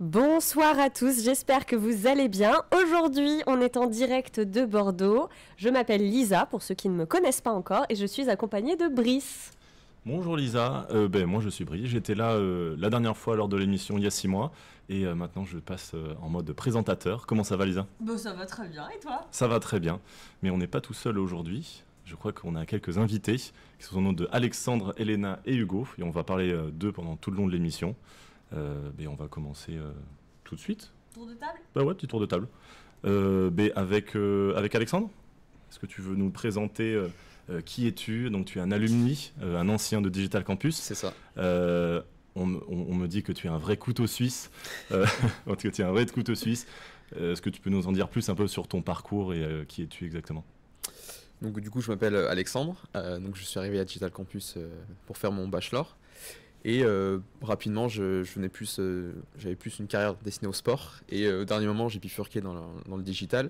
Bonsoir à tous, j'espère que vous allez bien. Aujourd'hui, on est en direct de Bordeaux. Je m'appelle Lisa, pour ceux qui ne me connaissent pas encore, et je suis accompagnée de Brice. Bonjour Lisa, moi je suis Brice, j'étais là la dernière fois lors de l'émission il y a 6 mois et maintenant je passe en mode présentateur. Comment ça va Lisa? Bon, ça va très bien, et toi? Ça va très bien, mais on n'est pas tout seul aujourd'hui. Je crois qu'on a quelques invités qui sont au nom de Alexandre, Elena et Hugo et on va parler d'eux pendant tout le long de l'émission. On va commencer tout de suite. Tour de table? Bah ouais, petit tour de table. Avec Alexandre, est-ce que tu veux nous présenter qui es-tu? Donc tu es un alumni, un ancien de Digital Campus. C'est ça. On me dit que tu es un vrai couteau suisse. En tout cas, tu es un vrai couteau suisse. Est-ce que tu peux nous en dire plus un peu sur ton parcours et qui es-tu exactement? Donc du coup, je m'appelle Alexandre. Donc je suis arrivé à Digital Campus pour faire mon bachelor. Et rapidement, j'avais plus une carrière destinée au sport. Et au dernier moment, j'ai bifurqué dans le digital.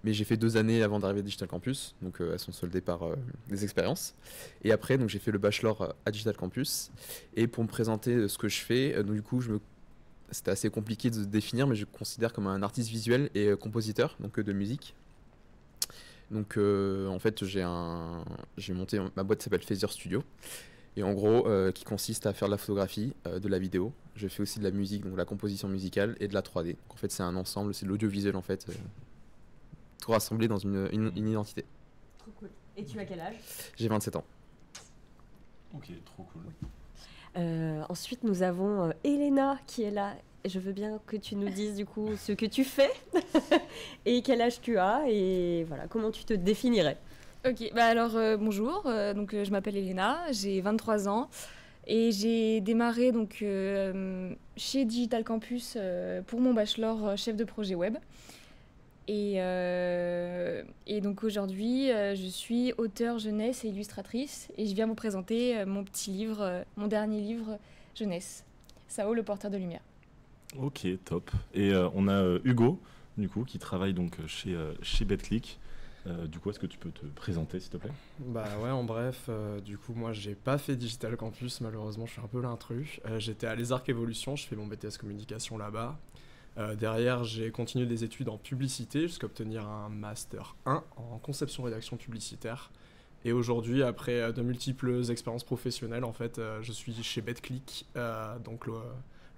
Mais j'ai fait 2 années avant d'arriver à Digital Campus, donc elles sont soldées par des expériences. Et après, donc j'ai fait le bachelor à Digital Campus. Et pour me présenter ce que je fais, donc du coup, c'était assez compliqué de définir, mais je me considère comme un artiste visuel et compositeur, donc de musique. Donc en fait, j'ai monté ma boîte qui s'appelle Phaser Studio. Et en gros, qui consiste à faire de la photographie, de la vidéo. Je fais aussi de la musique, donc de la composition musicale et de la 3D. Donc, en fait, c'est un ensemble, c'est de l'audiovisuel en fait. Tout rassemblé dans une identité. Trop cool. Et tu as quel âge? J'ai 27 ans. Ok, trop cool. Ensuite, nous avons Elena qui est là. Je veux bien que tu nous dises du coup ce que tu fais et quel âge tu as et voilà, comment tu te définirais. Ok, bonjour, je m'appelle Elena, j'ai 23 ans et j'ai démarré chez Digital Campus pour mon bachelor chef de projet web. Et donc aujourd'hui, je suis auteure jeunesse et illustratrice et je viens vous présenter mon petit livre, mon dernier livre jeunesse, Sao le porteur de lumière. Ok, top. Et on a Hugo, du coup, qui travaille donc chez Betclic. Du coup, est-ce que tu peux te présenter, s'il te plaît? Bah ouais, en bref, du coup, moi, j'ai pas fait Digital Campus, malheureusement, je suis un peu l'intrus. J'étais à Les Arcs Evolution, je fais mon BTS communication là-bas. Derrière, j'ai continué des études en publicité jusqu'à obtenir un Master 1 en conception-rédaction publicitaire. Et aujourd'hui, après de multiples expériences professionnelles, en fait, je suis chez Betclic,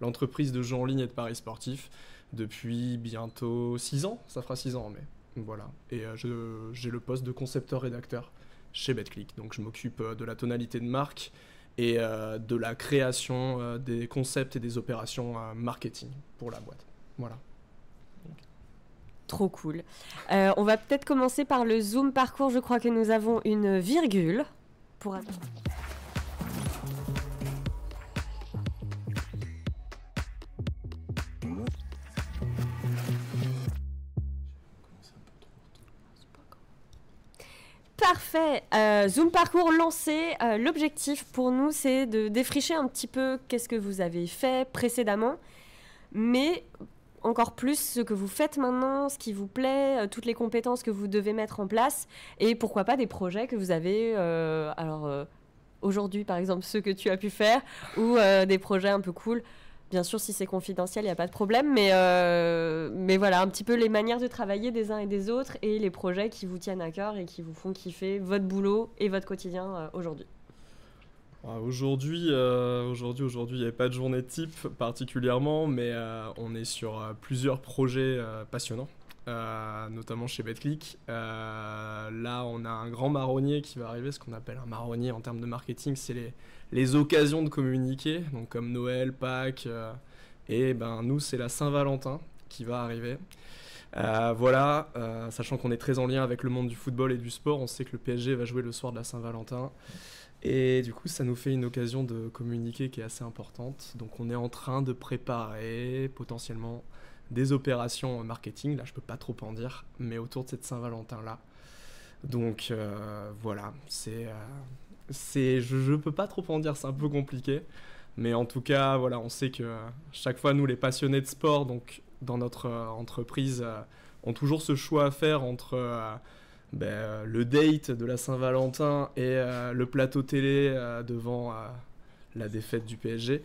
l'entreprise de jeux en ligne et de paris sportifs, depuis bientôt 6 ans. Ça fera 6 ans, mais... Voilà, et j'ai le poste de concepteur-rédacteur chez Betclic, donc je m'occupe de la tonalité de marque et de la création des concepts et des opérations marketing pour la boîte. Voilà. Trop cool. On va peut-être commencer par le Zoom parcours. Je crois que nous avons une virgule pour... Parfait. Zoom parcours lancé. L'objectif pour nous, c'est de défricher un petit peu qu'est-ce que vous avez fait précédemment, mais encore plus ce que vous faites maintenant, ce qui vous plaît, toutes les compétences que vous devez mettre en place, et pourquoi pas des projets que vous avez, aujourd'hui par exemple ceux que tu as pu faire, ou des projets un peu cool. Bien sûr, si c'est confidentiel, il n'y a pas de problème, mais voilà, un petit peu les manières de travailler des uns et des autres et les projets qui vous tiennent à cœur et qui vous font kiffer votre boulot et votre quotidien aujourd'hui. Aujourd'hui, il n'y a pas de journée type particulièrement, mais on est sur plusieurs projets passionnants, notamment chez Betclic. Là, on a un grand marronnier qui va arriver, ce qu'on appelle un marronnier en termes de marketing, c'est les occasions de communiquer, donc comme Noël, Pâques, nous, c'est la Saint-Valentin qui va arriver. Sachant qu'on est très en lien avec le monde du football et du sport, on sait que le PSG va jouer le soir de la Saint-Valentin. Et du coup, ça nous fait une occasion de communiquer qui est assez importante. Donc on est en train de préparer potentiellement des opérations marketing. Là, je peux pas trop en dire, mais autour de cette Saint-Valentin-là. Donc voilà, je peux pas trop en dire, c'est un peu compliqué. Mais en tout cas, voilà, on sait que chaque fois, nous, les passionnés de sport, donc dans notre entreprise, ont toujours ce choix à faire entre... le date de la Saint-Valentin et le plateau télé devant la défaite du PSG.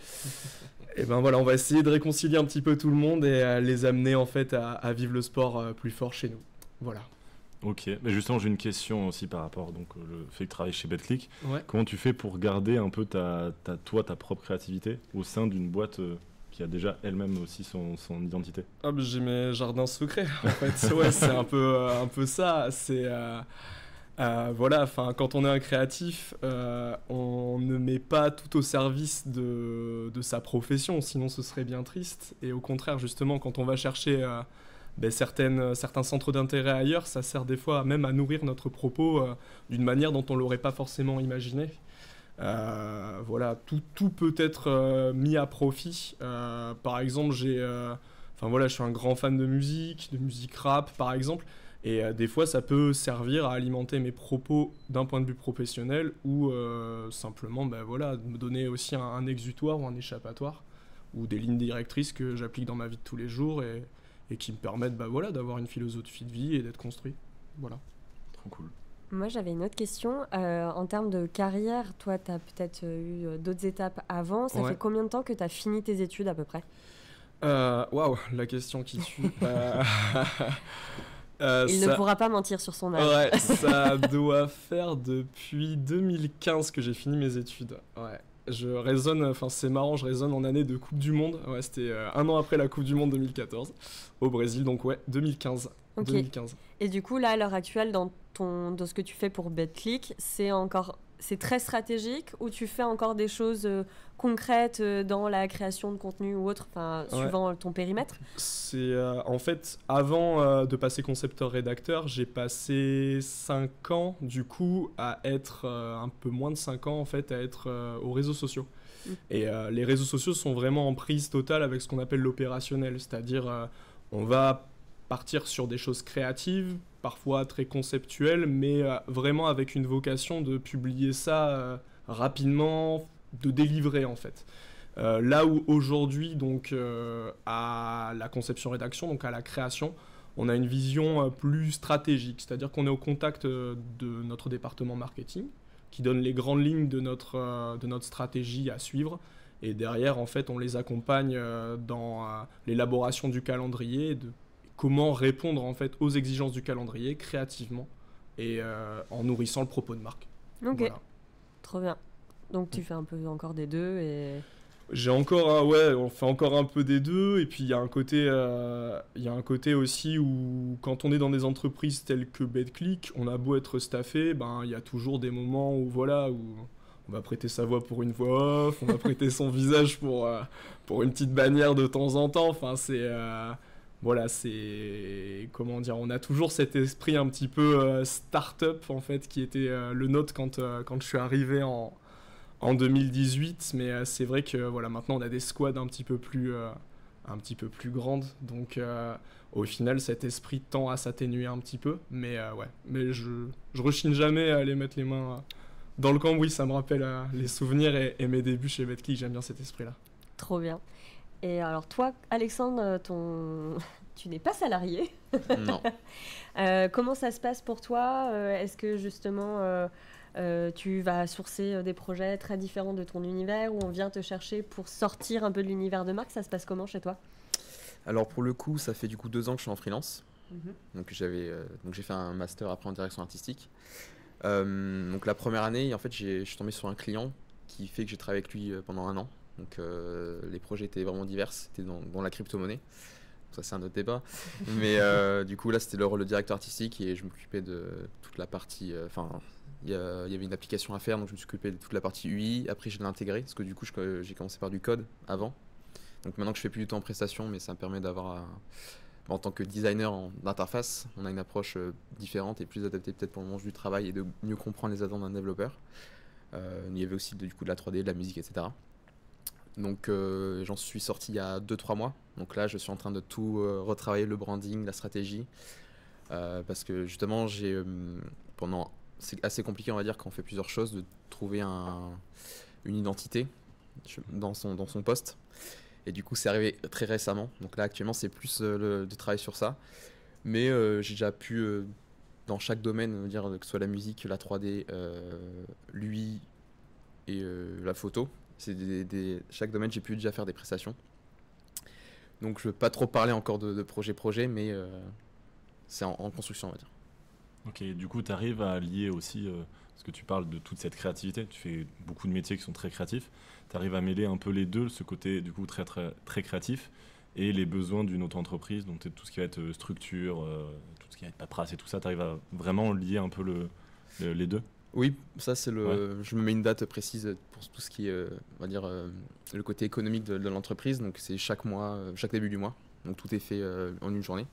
Et ben voilà, on va essayer de réconcilier un petit peu tout le monde et les amener en fait à vivre le sport plus fort chez nous. Voilà. Ok, mais justement j'ai une question aussi par rapport donc le fait que tu travailles chez BetClick. Ouais. Comment tu fais pour garder un peu ta propre créativité au sein d'une boîte qui a déjà elle-même aussi son identité? Ah bah, j'ai mes jardins secrets en fait. Ouais, c'est un peu ça. C'est voilà, enfin quand on est un créatif, on ne met pas tout au service de sa profession, sinon ce serait bien triste. Et au contraire, justement, quand on va chercher certains centres d'intérêt ailleurs, ça sert des fois même à nourrir notre propos d'une manière dont on l'aurait pas forcément imaginé. Voilà, tout peut être mis à profit. Par exemple, je suis un grand fan de musique rap par exemple, et des fois ça peut servir à alimenter mes propos d'un point de vue professionnel ou simplement me donner aussi un exutoire ou un échappatoire ou des lignes directrices que j'applique dans ma vie de tous les jours et qui me permettent d'avoir une philosophie de vie et d'être construit. Voilà. Trop cool. Moi, j'avais une autre question. En termes de carrière, toi, tu as peut-être eu d'autres étapes avant. Ça fait combien de temps que tu as fini tes études à peu près? Waouh, la question qui tue. Ne pourra pas mentir sur son âge. Ouais, ça doit faire depuis 2015 que j'ai fini mes études. Ouais. Je raisonne, c'est marrant, je raisonne en année de Coupe du Monde. Ouais, c'était un an après la Coupe du Monde 2014 au Brésil, donc ouais, 2015. Okay. 2015. Et du coup, là, à l'heure actuelle, dans ce que tu fais pour BetClick, c'est très stratégique ou tu fais encore des choses concrètes dans la création de contenu ou autre, suivant ton périmètre? C'est en fait, avant de passer concepteur-rédacteur, j'ai passé 5 ans du coup à être, un peu moins de 5 ans en fait, à être aux réseaux sociaux. Et les réseaux sociaux sont vraiment en prise totale avec ce qu'on appelle l'opérationnel, c'est-à-dire on va partir sur des choses créatives, parfois très conceptuelles, mais vraiment avec une vocation de publier ça rapidement, de délivrer en fait. Là où aujourd'hui, donc à la conception-rédaction, donc à la création, on a une vision plus stratégique, c'est-à-dire qu'on est au contact de notre département marketing, qui donne les grandes lignes de notre stratégie à suivre. Et derrière, en fait, on les accompagne dans l'élaboration du calendrier, de comment répondre en fait aux exigences du calendrier créativement et en nourrissant le propos de marque. Ok, voilà. Trop bien. Donc tu fais un peu encore des deux et... on fait encore un peu des deux, et puis il y a un côté aussi où quand on est dans des entreprises telles que BetClick, on a beau être staffé, il y a toujours des moments où on va prêter sa voix pour une voix off, on va prêter son visage pour une petite bannière de temps en temps. Enfin, comment dire, on a toujours cet esprit un petit peu start-up en fait qui était le nôtre quand je suis arrivé en 2018, mais c'est vrai que maintenant on a des squads un petit peu plus grandes, donc au final cet esprit tend à s'atténuer un petit peu, mais je rechigne jamais à aller mettre les mains dans le cambouis. Ça me rappelle les souvenirs et mes débuts chez BetClick. J'aime bien cet esprit là. Trop bien. Et alors toi, Alexandre, tu n'es pas salarié. Non. Comment ça se passe pour toi? Est-ce que justement tu vas sourcer des projets très différents de ton univers, ou on vient te chercher pour sortir un peu de l'univers de marque? Ça se passe comment chez toi? Alors pour le coup, ça fait du coup 2 ans que je suis en freelance. Donc j'ai fait un master après en direction artistique. Donc la première année, en fait, je suis tombé sur un client qui fait que j'ai travaillé avec lui pendant 1 an. Donc les projets étaient vraiment divers, c'était dans la crypto-monnaie. Ça c'est un autre débat. Mais du coup là c'était le rôle de directeur artistique et je m'occupais de toute la partie... il y avait une application à faire, donc je me suis occupé de toute la partie UI. Après je l'ai intégrée, parce que du coup j'ai commencé par du code avant. Donc maintenant que je fais plus du tout en prestation, mais ça me permet d'avoir... en tant que designer d'interface, on a une approche différente et plus adaptée peut-être pour le monde du travail et de mieux comprendre les attentes d'un développeur. Il y avait aussi du coup de la 3D, de la musique, etc. Donc j'en suis sorti il y a 2-3 mois. Donc là je suis en train de tout retravailler, le branding, la stratégie. Parce que justement c'est assez compliqué, on va dire, quand on fait plusieurs choses, de trouver une identité dans son poste. Et du coup c'est arrivé très récemment. Donc là actuellement c'est plus de travail sur ça. Mais j'ai déjà pu dans chaque domaine, dire que ce soit la musique, la 3D, l'UI et la photo. Chaque domaine, j'ai pu déjà faire des prestations. Donc je ne veux pas trop parler encore de projet, mais c'est en construction, on va dire. Ok, du coup, tu arrives à lier aussi, parce que tu parles de toute cette créativité, tu fais beaucoup de métiers qui sont très créatifs, tu arrives à mêler un peu les deux, ce côté du coup très, très, très créatif, et les besoins d'une auto-entreprise, donc tout ce qui va être structure, tout ce qui va être paperasse et tout ça, tu arrives à vraiment lier un peu les deux? Oui, ça c'est je me mets une date précise pour tout ce qui est, on va dire, le côté économique de l'entreprise. Donc c'est chaque mois, chaque début du mois. Donc tout est fait en une journée.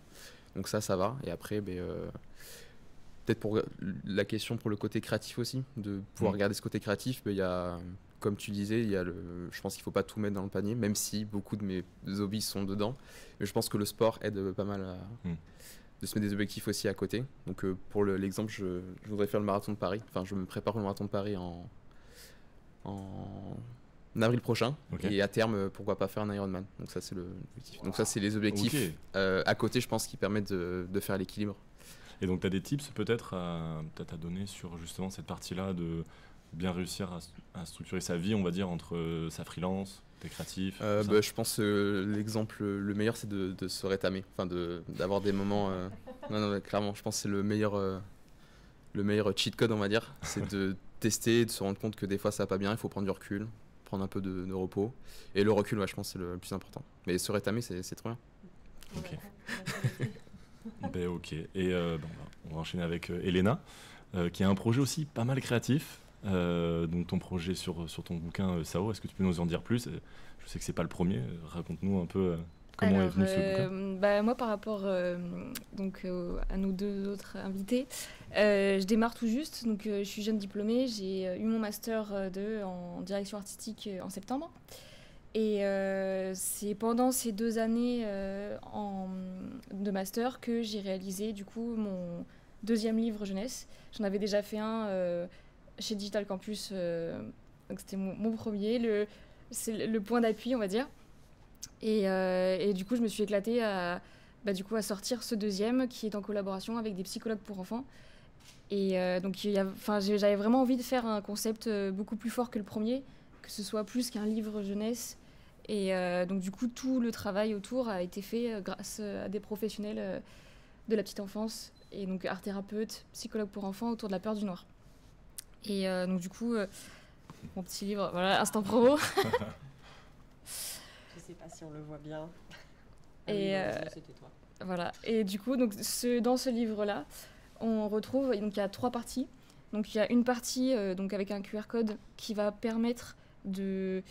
Donc ça va. Et après, peut-être pour la question pour le côté créatif aussi, de pouvoir regarder ce côté créatif, il y a, comme tu disais, je pense qu'il ne faut pas tout mettre dans le panier, même si beaucoup de mes hobbies sont dedans. Mais je pense que le sport aide pas mal de se mettre des objectifs aussi à côté. Donc pour l'exemple, je voudrais faire le marathon de Paris. Enfin, je me prépare pour le marathon de Paris en avril prochain. Okay. Et à terme, pourquoi pas faire un Ironman. Donc ça, c'est l'objectif. Donc ça, c'est les objectifs à côté, je pense, qui permettent de faire l'équilibre. Et donc, tu as des tips peut-être à donner sur justement cette partie-là de bien réussir à structurer sa vie, on va dire, entre sa freelance, t'es créatif? Je pense que l'exemple le meilleur, c'est de se rétamer, enfin d'avoir des moments. Non, clairement, je pense que c'est le meilleur cheat code, on va dire. C'est de tester, de se rendre compte que des fois ça va pas bien, il faut prendre du recul, prendre un peu de repos. Et le recul, je pense que c'est le plus important. Mais se rétamer, c'est trop bien. Ok. Ok. Et on va enchaîner avec Elena, qui a un projet aussi pas mal créatif. Donc ton projet sur ton bouquin Sao, est-ce que tu peux nous en dire plus? Je sais que c'est pas le premier, raconte-nous un peu comment est venu ce bouquin. Moi par rapport à nos deux autres invités, je démarre tout juste, donc je suis jeune diplômée, j'ai eu mon master 2 en direction artistique en septembre. Et c'est pendant ces 2 années de master que j'ai réalisé du coup mon 2e livre jeunesse. J'en avais déjà fait un chez Digital Campus, donc c'était mon premier, c'est le point d'appui, on va dire. Et du coup, je me suis éclatée à sortir ce 2e qui est en collaboration avec des psychologues pour enfants. Et donc, j'avais vraiment envie de faire un concept beaucoup plus fort que le premier, que ce soit plus qu'un livre jeunesse. Et donc, du coup, tout le travail autour a été fait grâce à des professionnels de la petite enfance, et donc art-thérapeute, psychologue pour enfants autour de la peur du noir. Et donc du coup, mon petit livre, voilà, instant promo. Je sais pas si on le voit bien. Et c'était toi. Voilà. Et du coup, donc dans ce livre-là, on retrouve, donc il y a 3 parties. Donc il y a une partie donc avec un QR code qui va permettre de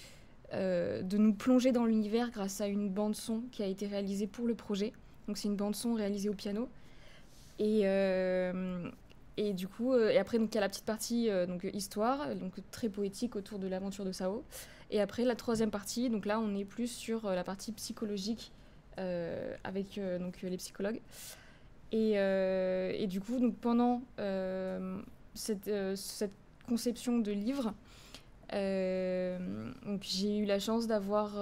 nous plonger dans l'univers grâce à une bande son qui a été réalisée pour le projet. Donc c'est une bande son réalisée au piano. Et du coup, et après, donc il y a la petite partie donc histoire, donc très poétique autour de l'aventure de Sao. Et après, la 3e partie, donc là, on est plus sur la partie psychologique avec donc les psychologues. Et du coup, donc pendant cette conception de livre, donc j'ai eu la chance d'avoir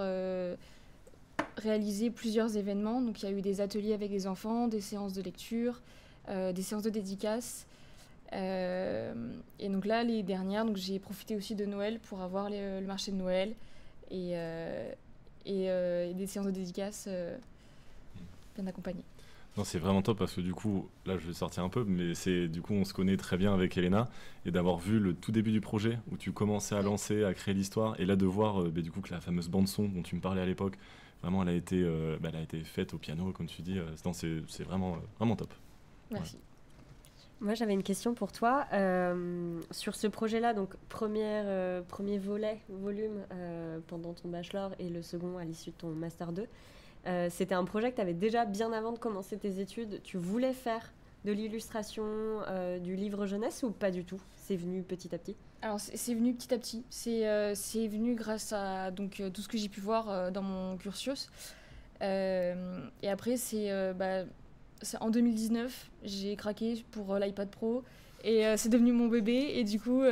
réalisé plusieurs événements. Donc il y a eu des ateliers avec des enfants, des séances de lecture, des séances de dédicaces. Et donc là, les dernières, donc j'ai profité aussi de Noël pour avoir le marché de Noël et des séances de dédicaces bien accompagnées. Non, c'est vraiment top parce que du coup, là je vais sortir un peu, mais du coup on se connaît très bien avec Elena, et d'avoir vu le tout début du projet où tu commençais à lancer, à créer l'histoire, et là de voir du coup que la fameuse bande son dont tu me parlais à l'époque, vraiment elle a été faite au piano, comme tu dis. C'est vraiment, vraiment top. Merci. Ouais. Moi, j'avais une question pour toi. Sur ce projet-là, donc premier volume pendant ton bachelor et le second à l'issue de ton Master 2, c'était un projet que tu avais déjà bien avant de commencer tes études. Tu voulais faire de l'illustration, du livre jeunesse, ou pas du tout? C'est venu petit à petit? Alors, c'est venu petit à petit. C'est venu grâce à tout ce que j'ai pu voir dans mon cursus. Et après, c'est en 2019, j'ai craqué pour l'iPad Pro et c'est devenu mon bébé. Et du coup,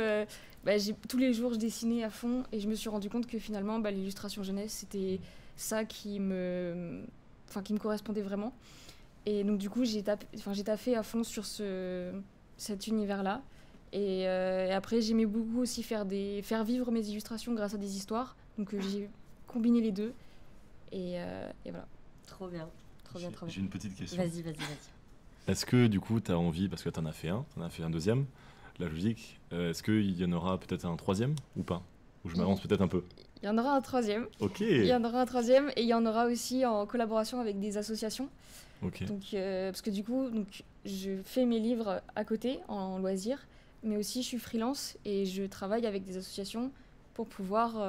tous les jours, je dessinais à fond et je me suis rendu compte que finalement, l'illustration jeunesse, c'était ça qui me correspondait vraiment. Et donc, du coup, j'ai taffé à fond sur cet univers-là. Et après, j'aimais beaucoup aussi faire vivre mes illustrations grâce à des histoires. Donc j'ai combiné les deux. Et voilà. Trop bien. J'ai une petite question. Vas-y. Est-ce que du coup, tu as envie, parce que tu en as fait un deuxième, la logique, est-ce qu'il y en aura peut-être un troisième ou pas? Ou je m'avance peut-être un peu? Il y en aura un troisième. Ok. Il y en aura un troisième et il y en aura aussi en collaboration avec des associations. Ok. Donc, parce que du coup, je fais mes livres à côté, en loisir, mais aussi je suis freelance et je travaille avec des associations pour pouvoir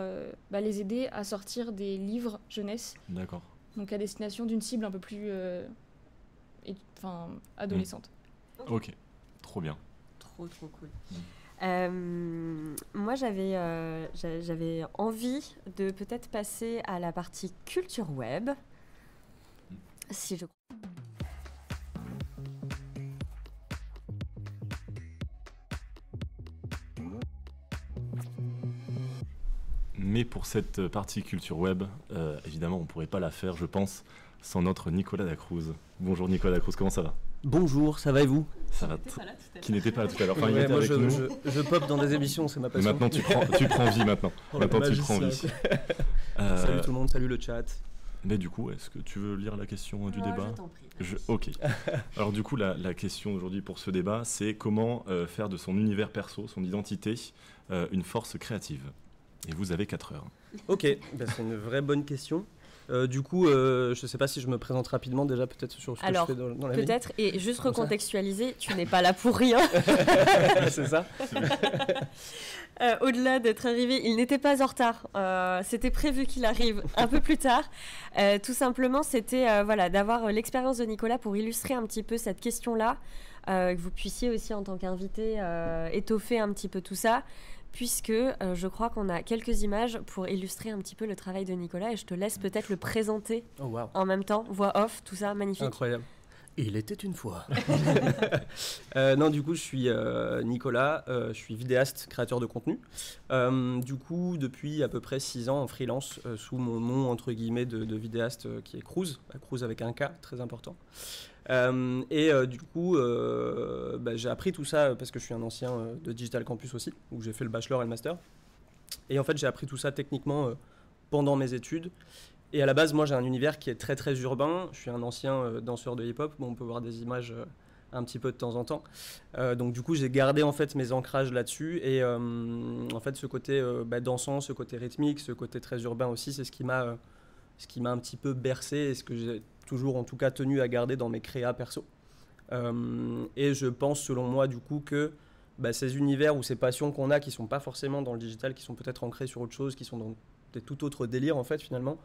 les aider à sortir des livres jeunesse. D'accord. Donc à destination d'une cible un peu plus adolescente. Ok, trop bien. Trop cool. Moi, j'avais envie de peut-être passer à la partie culture web. Si je... Mais pour cette partie culture web, évidemment, on ne pourrait pas la faire, je pense, sans notre Nicolas Dacruz. Bonjour Nicolas Dacruz, comment ça va? Bonjour, ça va et vous? Ça va. Qui n'était pas là tout à l'heure. Enfin, il Ouais, était moi avec nous. je pop dans des émissions, c'est ma Mais passion. maintenant, tu prends vie maintenant. Oh, Maintenant, le tu prends magicien. vie. Salut tout le monde, salut le chat. Mais du coup, est-ce que tu veux lire la question du débat? Je t'en prie. Ok. Alors du coup, la question aujourd'hui pour ce débat, c'est comment faire de son univers perso, son identité, une force créative. Et vous avez 4 heures. Ok, c'est une vraie bonne question. Du coup, je ne sais pas si je me présente rapidement déjà peut-être sur ce que je fais dans la vie. Peut-être, et juste Comme ça. recontextualiser, tu n'es pas là pour rien. C'est ça. Au-delà d'être arrivé, il n'était pas en retard. C'était prévu qu'il arrive un peu plus tard. Tout simplement, c'était d'avoir l'expérience de Nicolas pour illustrer un petit peu cette question-là, que vous puissiez aussi en tant qu'invité étoffer un petit peu tout ça, puisque je crois qu'on a quelques images pour illustrer un petit peu le travail de Nicolas, et je te laisse peut-être le présenter Oh wow. en même temps, voix off, tout ça, magnifique. Incroyable. Il était une fois. Non, du coup, je suis Nicolas, je suis vidéaste, créateur de contenu. Du coup, depuis à peu près 6 ans en freelance, sous mon nom, entre guillemets, de vidéaste qui est Cruz. Cruz avec un K, très important. Du coup, j'ai appris tout ça parce que je suis un ancien de Digital Campus aussi, où j'ai fait le bachelor et le master. Et en fait, j'ai appris tout ça techniquement pendant mes études. Et à la base, moi, j'ai un univers qui est très très urbain. Je suis un ancien danseur de hip-hop. Bon, on peut voir des images un petit peu de temps en temps. Donc du coup, j'ai gardé en fait mes ancrages là-dessus. Et en fait, ce côté dansant, ce côté rythmique, ce côté très urbain aussi, c'est ce qui m'a un petit peu bercé et ce que j'ai toujours en tout cas tenu à garder dans mes créas perso. Et je pense, selon moi, du coup, que ces univers ou ces passions qu'on a qui sont pas forcément dans le digital, qui sont peut-être ancrées sur autre chose, qui sont dans des tout autres délires en fait finalement,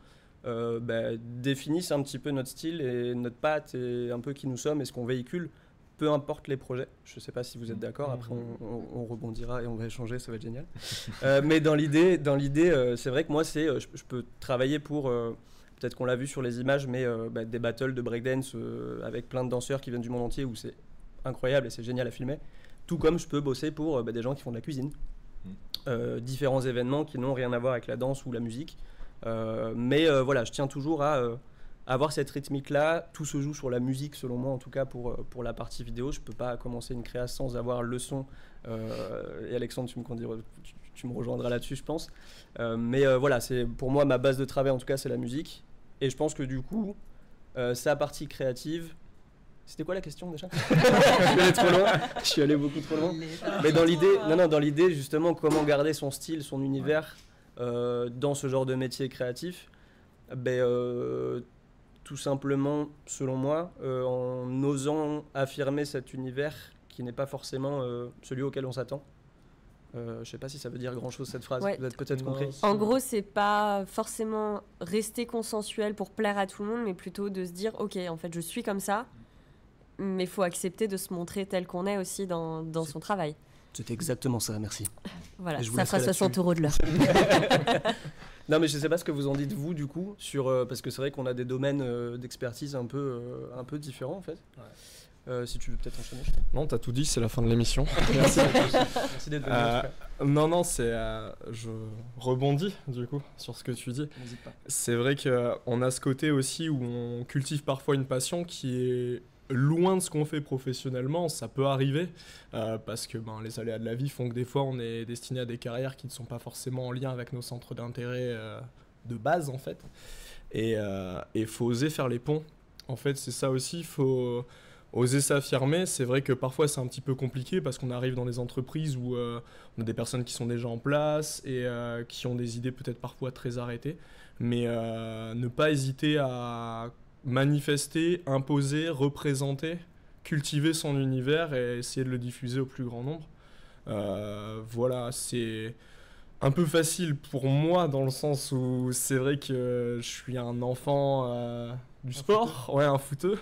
définissent un petit peu notre style et notre patte et un peu qui nous sommes et ce qu'on véhicule, peu importe les projets. Je ne sais pas si vous êtes d'accord, après on rebondira et on va échanger, ça va être génial. Mais dans l'idée, c'est vrai que moi, je peux travailler pour, peut-être qu'on l'a vu sur les images, mais des battles de breakdance avec plein de danseurs qui viennent du monde entier où c'est incroyable et c'est génial à filmer. Tout comme je peux bosser pour des gens qui font de la cuisine. Différents événements qui n'ont rien à voir avec la danse ou la musique. Voilà, je tiens toujours à avoir cette rythmique-là. Tout se joue sur la musique, selon moi, en tout cas pour la partie vidéo. Je ne peux pas commencer une créa sans avoir le son. Et Alexandre, tu me rejoindras là-dessus, je pense. Voilà, c'est pour moi ma base de travail, en tout cas, c'est la musique. Et je pense que du coup, sa partie créative... C'était quoi la question déjà? Je suis allé trop loin. Je suis allé beaucoup trop loin. Mais dans l'idée, justement, comment garder son style, son univers dans ce genre de métier créatif, tout simplement, selon moi, en osant affirmer cet univers qui n'est pas forcément celui auquel on s'attend. Je sais pas si ça veut dire grand chose cette phrase, Ouais. vous avez peut-être compris. En gros, c'est pas forcément rester consensuel pour plaire à tout le monde, mais plutôt de se dire, ok, en fait, je suis comme ça, mais il faut accepter de se montrer tel qu'on est aussi dans son travail. C'était exactement ça, merci. Voilà, Et je vous ça fera laisserai 60 € de l'heure. Non, mais je sais pas ce que vous en dites vous du coup parce que c'est vrai qu'on a des domaines d'expertise un peu différents en fait. Si tu veux peut-être enchaîner. Non, t'as tout dit, c'est la fin de l'émission. Merci. Merci d'être venu. en tout cas. Non, je rebondis du coup sur ce que tu dis. N'hésite pas. C'est vrai qu'on a ce côté aussi où on cultive parfois une passion qui est loin de ce qu'on fait professionnellement, ça peut arriver, parce que les aléas de la vie font que des fois on est destiné à des carrières qui ne sont pas forcément en lien avec nos centres d'intérêt de base en fait. Et il faut oser faire les ponts. En fait, c'est ça aussi, il faut oser s'affirmer. C'est vrai que parfois c'est un petit peu compliqué parce qu'on arrive dans des entreprises où on a des personnes qui sont déjà en place et qui ont des idées peut-être parfois très arrêtées. Mais ne pas hésiter à manifester, imposer, représenter, cultiver son univers et essayer de le diffuser au plus grand nombre. Voilà, c'est un peu facile pour moi dans le sens où c'est vrai que je suis un enfant du sport, un footeux.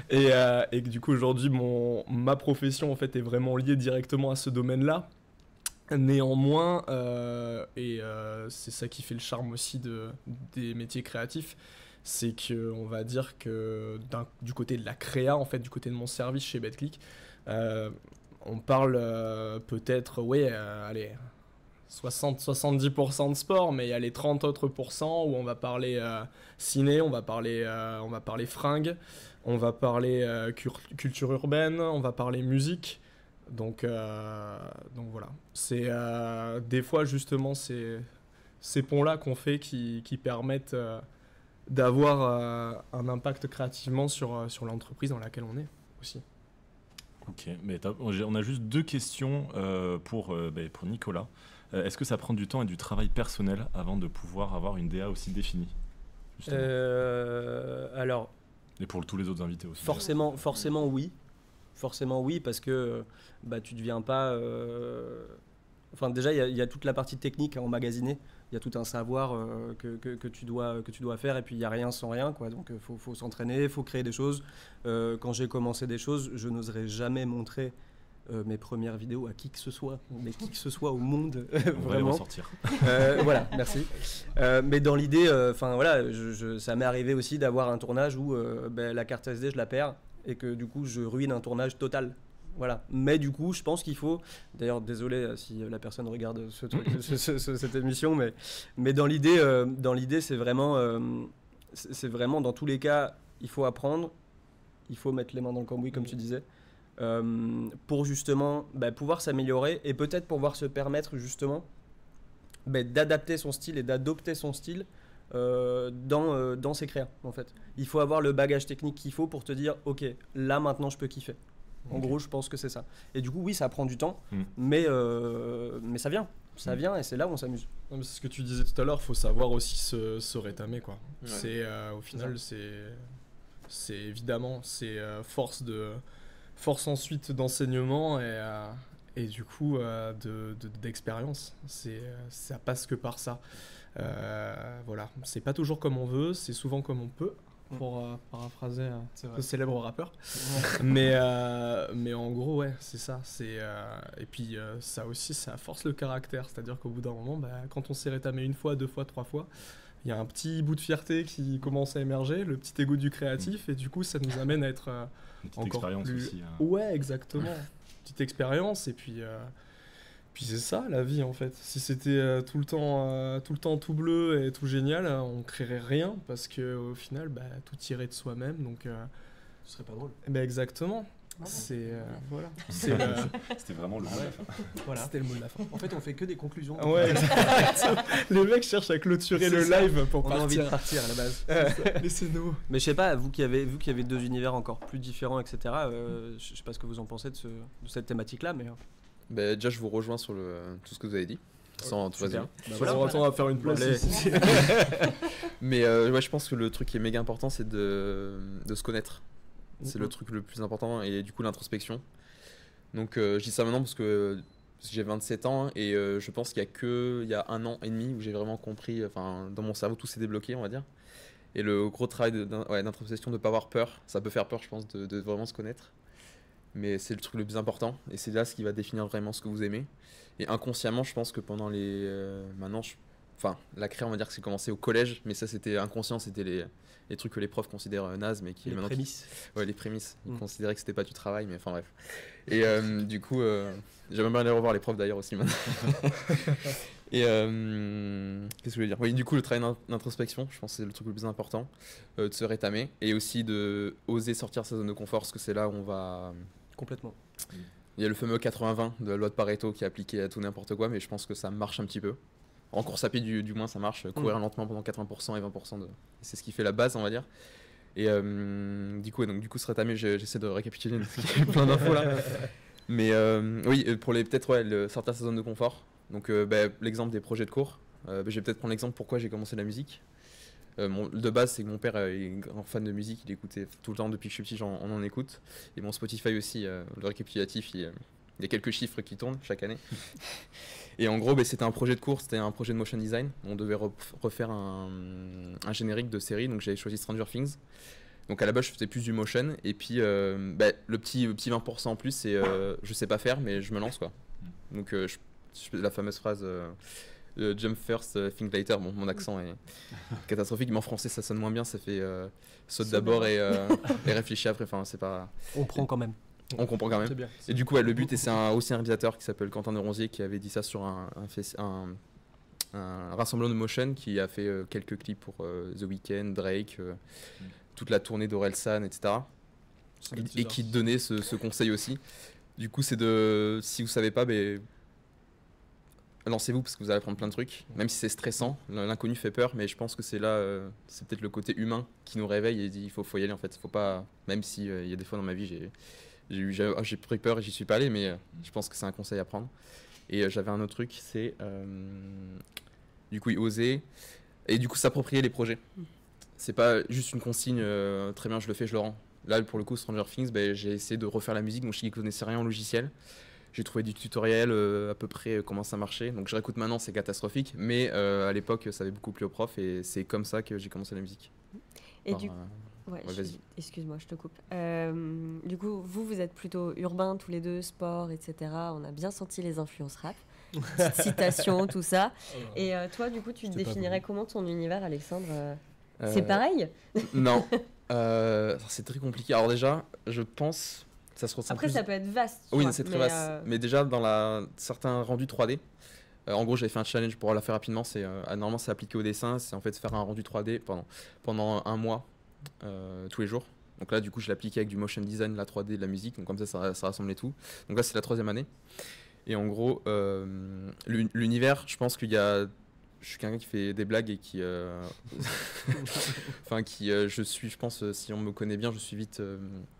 et que du coup aujourd'hui ma profession en fait est vraiment liée directement à ce domaine-là. Néanmoins, c'est ça qui fait le charme aussi des métiers créatifs, c'est qu'on va dire que du côté de la créa, en fait, du côté de mon service chez BetClick, on parle peut-être, allez, 60-70% de sport, mais il y a les 30 autres pourcents où on va parler ciné, on va parler fringues, on va parler culture urbaine, on va parler musique. Donc voilà, c'est des fois justement ces ponts-là qu'on fait qui permettent d'avoir un impact créativement sur l'entreprise dans laquelle on est aussi. Ok, mais on a juste 2 questions pour Nicolas. Est-ce que ça prend du temps et du travail personnel avant de pouvoir avoir une DA aussi définie Alors, et pour tous les autres invités aussi. Forcément oui. Forcément oui, parce que tu ne deviens pas... Enfin déjà, il y a toute la partie technique à emmagasiner. Il y a tout un savoir que tu dois faire, et puis il n'y a rien sans rien, quoi. Donc il faut s'entraîner, il faut créer des choses. Quand j'ai commencé des choses, je n'oserais jamais montrer mes premières vidéos à qui que ce soit, mais qui que ce soit au monde. On va vraiment. les sortir. Voilà, merci. Mais dans l'idée, ça m'est arrivé aussi d'avoir un tournage où la carte SD, je la perds, et que du coup, je ruine un tournage total. Voilà. Mais du coup, je pense qu'il faut... D'ailleurs, désolé si la personne regarde cette émission, mais dans l'idée, c'est vraiment dans tous les cas, il faut apprendre, il faut mettre les mains dans le cambouis, comme tu disais, pour justement pouvoir s'améliorer et peut-être pouvoir se permettre justement d'adapter son style et d'adopter son style dans ses créas, en fait. Il faut avoir le bagage technique qu'il faut pour te dire, ok, là maintenant je peux kiffer. En gros, je pense que c'est ça. Et du coup, oui, ça prend du temps, mais ça vient. Ça vient, et c'est là où on s'amuse. Non, mais c'est ce que tu disais tout à l'heure, il faut savoir aussi se rétamer, quoi. Ouais. C'est, au final, c'est évidemment, force ensuite d'enseignement et du coup d'expérience. Ça passe que par ça. Voilà, c'est pas toujours comme on veut, c'est souvent comme on peut. Pour paraphraser le célèbre rappeur. Mais en gros, ouais, c'est ça. Et puis, ça aussi, ça force le caractère. C'est-à-dire qu'au bout d'un moment, quand on s'est rétamé 1 fois, 2 fois, 3 fois, il y a un petit bout de fierté qui commence à émerger, le petit égo du créatif, et du coup, ça nous amène à être encore plus... Aussi, hein. Ouais, exactement. Petite expérience, et puis c'est ça, la vie, en fait. Si c'était tout le temps tout bleu et tout génial, on créerait rien, parce qu'au final, tout irait de soi-même, donc... Ce serait pas drôle. Exactement. Voilà. C'était vraiment le mot de la fin. Voilà. C'était le mot de la fin. En fait, on fait que des conclusions. Ouais, exactement. Les mecs cherchent à clôturer le live pour partir. On a envie de partir, à la base. Laissez-nous. Mais je sais pas, vu qu'il y avait 2 univers encore plus différents, etc., je sais pas ce que vous en pensez de cette thématique-là, mais... déjà, je vous rejoins sur tout ce que vous avez dit. Sans tout vas-y. On va faire une place ici. Mais je pense que le truc qui est méga important, c'est de se connaître. C'est le truc le plus important, et du coup l'introspection. Donc je dis ça maintenant parce que j'ai 27 ans et je pense qu'il y a 1 an et demi où j'ai vraiment compris, dans mon cerveau tout s'est débloqué, on va dire. Et le gros travail d'introspection, de ne pas avoir peur, ça peut faire peur, je pense, de vraiment se connaître. Mais c'est le truc le plus important, et c'est là ce qui va définir vraiment ce que vous aimez. Et inconsciemment, je pense que pendant la créa, on va dire que c'est commencé au collège, mais ça c'était inconscient, c'était les trucs que les profs considèrent nazes, mais qui... Les prémices. Ouais, les prémices. Ils considéraient que c'était pas du travail, mais enfin bref. Et du coup, j'aimerais bien aller revoir les profs d'ailleurs aussi maintenant. Et qu'est-ce que je voulais dire? Oui, du coup, le travail d'introspection, je pense que c'est le truc le plus important, de se rétamer et aussi de oser sortir sa zone de confort, parce que c'est là où on va. Complètement. Il y a le fameux 80-20 de la loi de Pareto qui est appliqué à tout n'importe quoi, mais je pense que ça marche un petit peu. En course à pied, du moins, ça marche. Courir lentement pendant 80% et 20%, c'est ce qui fait la base, on va dire. Et du coup, se rétamer, j'essaie de récapituler, parce qu'il y a plein d'infos là. Mais oui, pour peut-être sortir sa zone de confort. Donc l'exemple des projets de cours. Je vais peut-être prendre l'exemple pourquoi j'ai commencé la musique. De base, c'est que mon père est grand fan de musique, il écoutait tout le temps depuis que je suis petit, on en écoute. Et mon Spotify aussi, le récapitulatif, il y a quelques chiffres qui tournent chaque année. Et en gros, c'était un projet de cours, c'était un projet de motion design. On devait refaire un générique de série, donc j'avais choisi Stranger Things. Donc à la base, je faisais plus du motion. Et puis le petit 20% en plus, c'est je sais pas faire, mais je me lance quoi. Donc la fameuse phrase jump first, think later. Bon, mon accent est catastrophique, mais en français ça sonne moins bien. Ça fait saute d'abord et réfléchis après. Enfin, c'est pas. On prend quand même. On comprend quand même. Bien. Et du coup, le but, et c'est aussi un réalisateur qui s'appelle Quentin de Ronzier qui avait dit ça sur un rassemblement de motion, qui a fait quelques clips pour The Weeknd, Drake, toute la tournée d'Orelsan, etc. Et qui donnait ce conseil aussi. Du coup, c'est si vous savez pas, lancez-vous parce que vous allez apprendre plein de trucs, même si c'est stressant. L'inconnu fait peur, mais je pense que c'est là, c'est peut-être le côté humain qui nous réveille et dit il faut y aller en fait. Faut pas, même si il y a des fois dans ma vie j'ai pris peur et j'y suis pas allé, mais je pense que c'est un conseil à prendre. Et j'avais un autre truc, c'est du coup oser et du coup s'approprier les projets. C'est pas juste une consigne, très bien je le fais, je le rends. Là pour le coup Stranger Things, j'ai essayé de refaire la musique, donc je n'y connaissais rien en logiciel. J'ai trouvé du tutoriel à peu près comment ça marchait, donc je réécoute maintenant, c'est catastrophique, mais à l'époque ça avait beaucoup plu au prof et c'est comme ça que j'ai commencé la musique. Et vas-y. Excuse-moi, je te coupe. Du coup, vous êtes plutôt urbain tous les deux, sport, etc. On a bien senti les influences rap, citation, tout ça. Et toi, du coup, tu te définirais comment ton univers, Alexandre? C'est pareil? Non, c'est très compliqué. Alors déjà, je pense, ça se ressent. Après, ça peut être vaste. Oui, c'est très vaste. Mais déjà, dans certains rendus 3D. En gros, j'avais fait un challenge pour la faire rapidement. Normalement, c'est appliqué au dessin. C'est en fait faire un rendu 3D pendant un mois, tous les jours. Donc là, du coup, je l'ai appliqué avec du motion design, la 3D, de la musique. Donc comme ça rassemblait tout. Donc là, c'est la 3e année. Et en gros, l'univers, je pense qu'il y a. Je suis quelqu'un qui fait des blagues et qui. Enfin, je pense, si on me connaît bien, je suis vite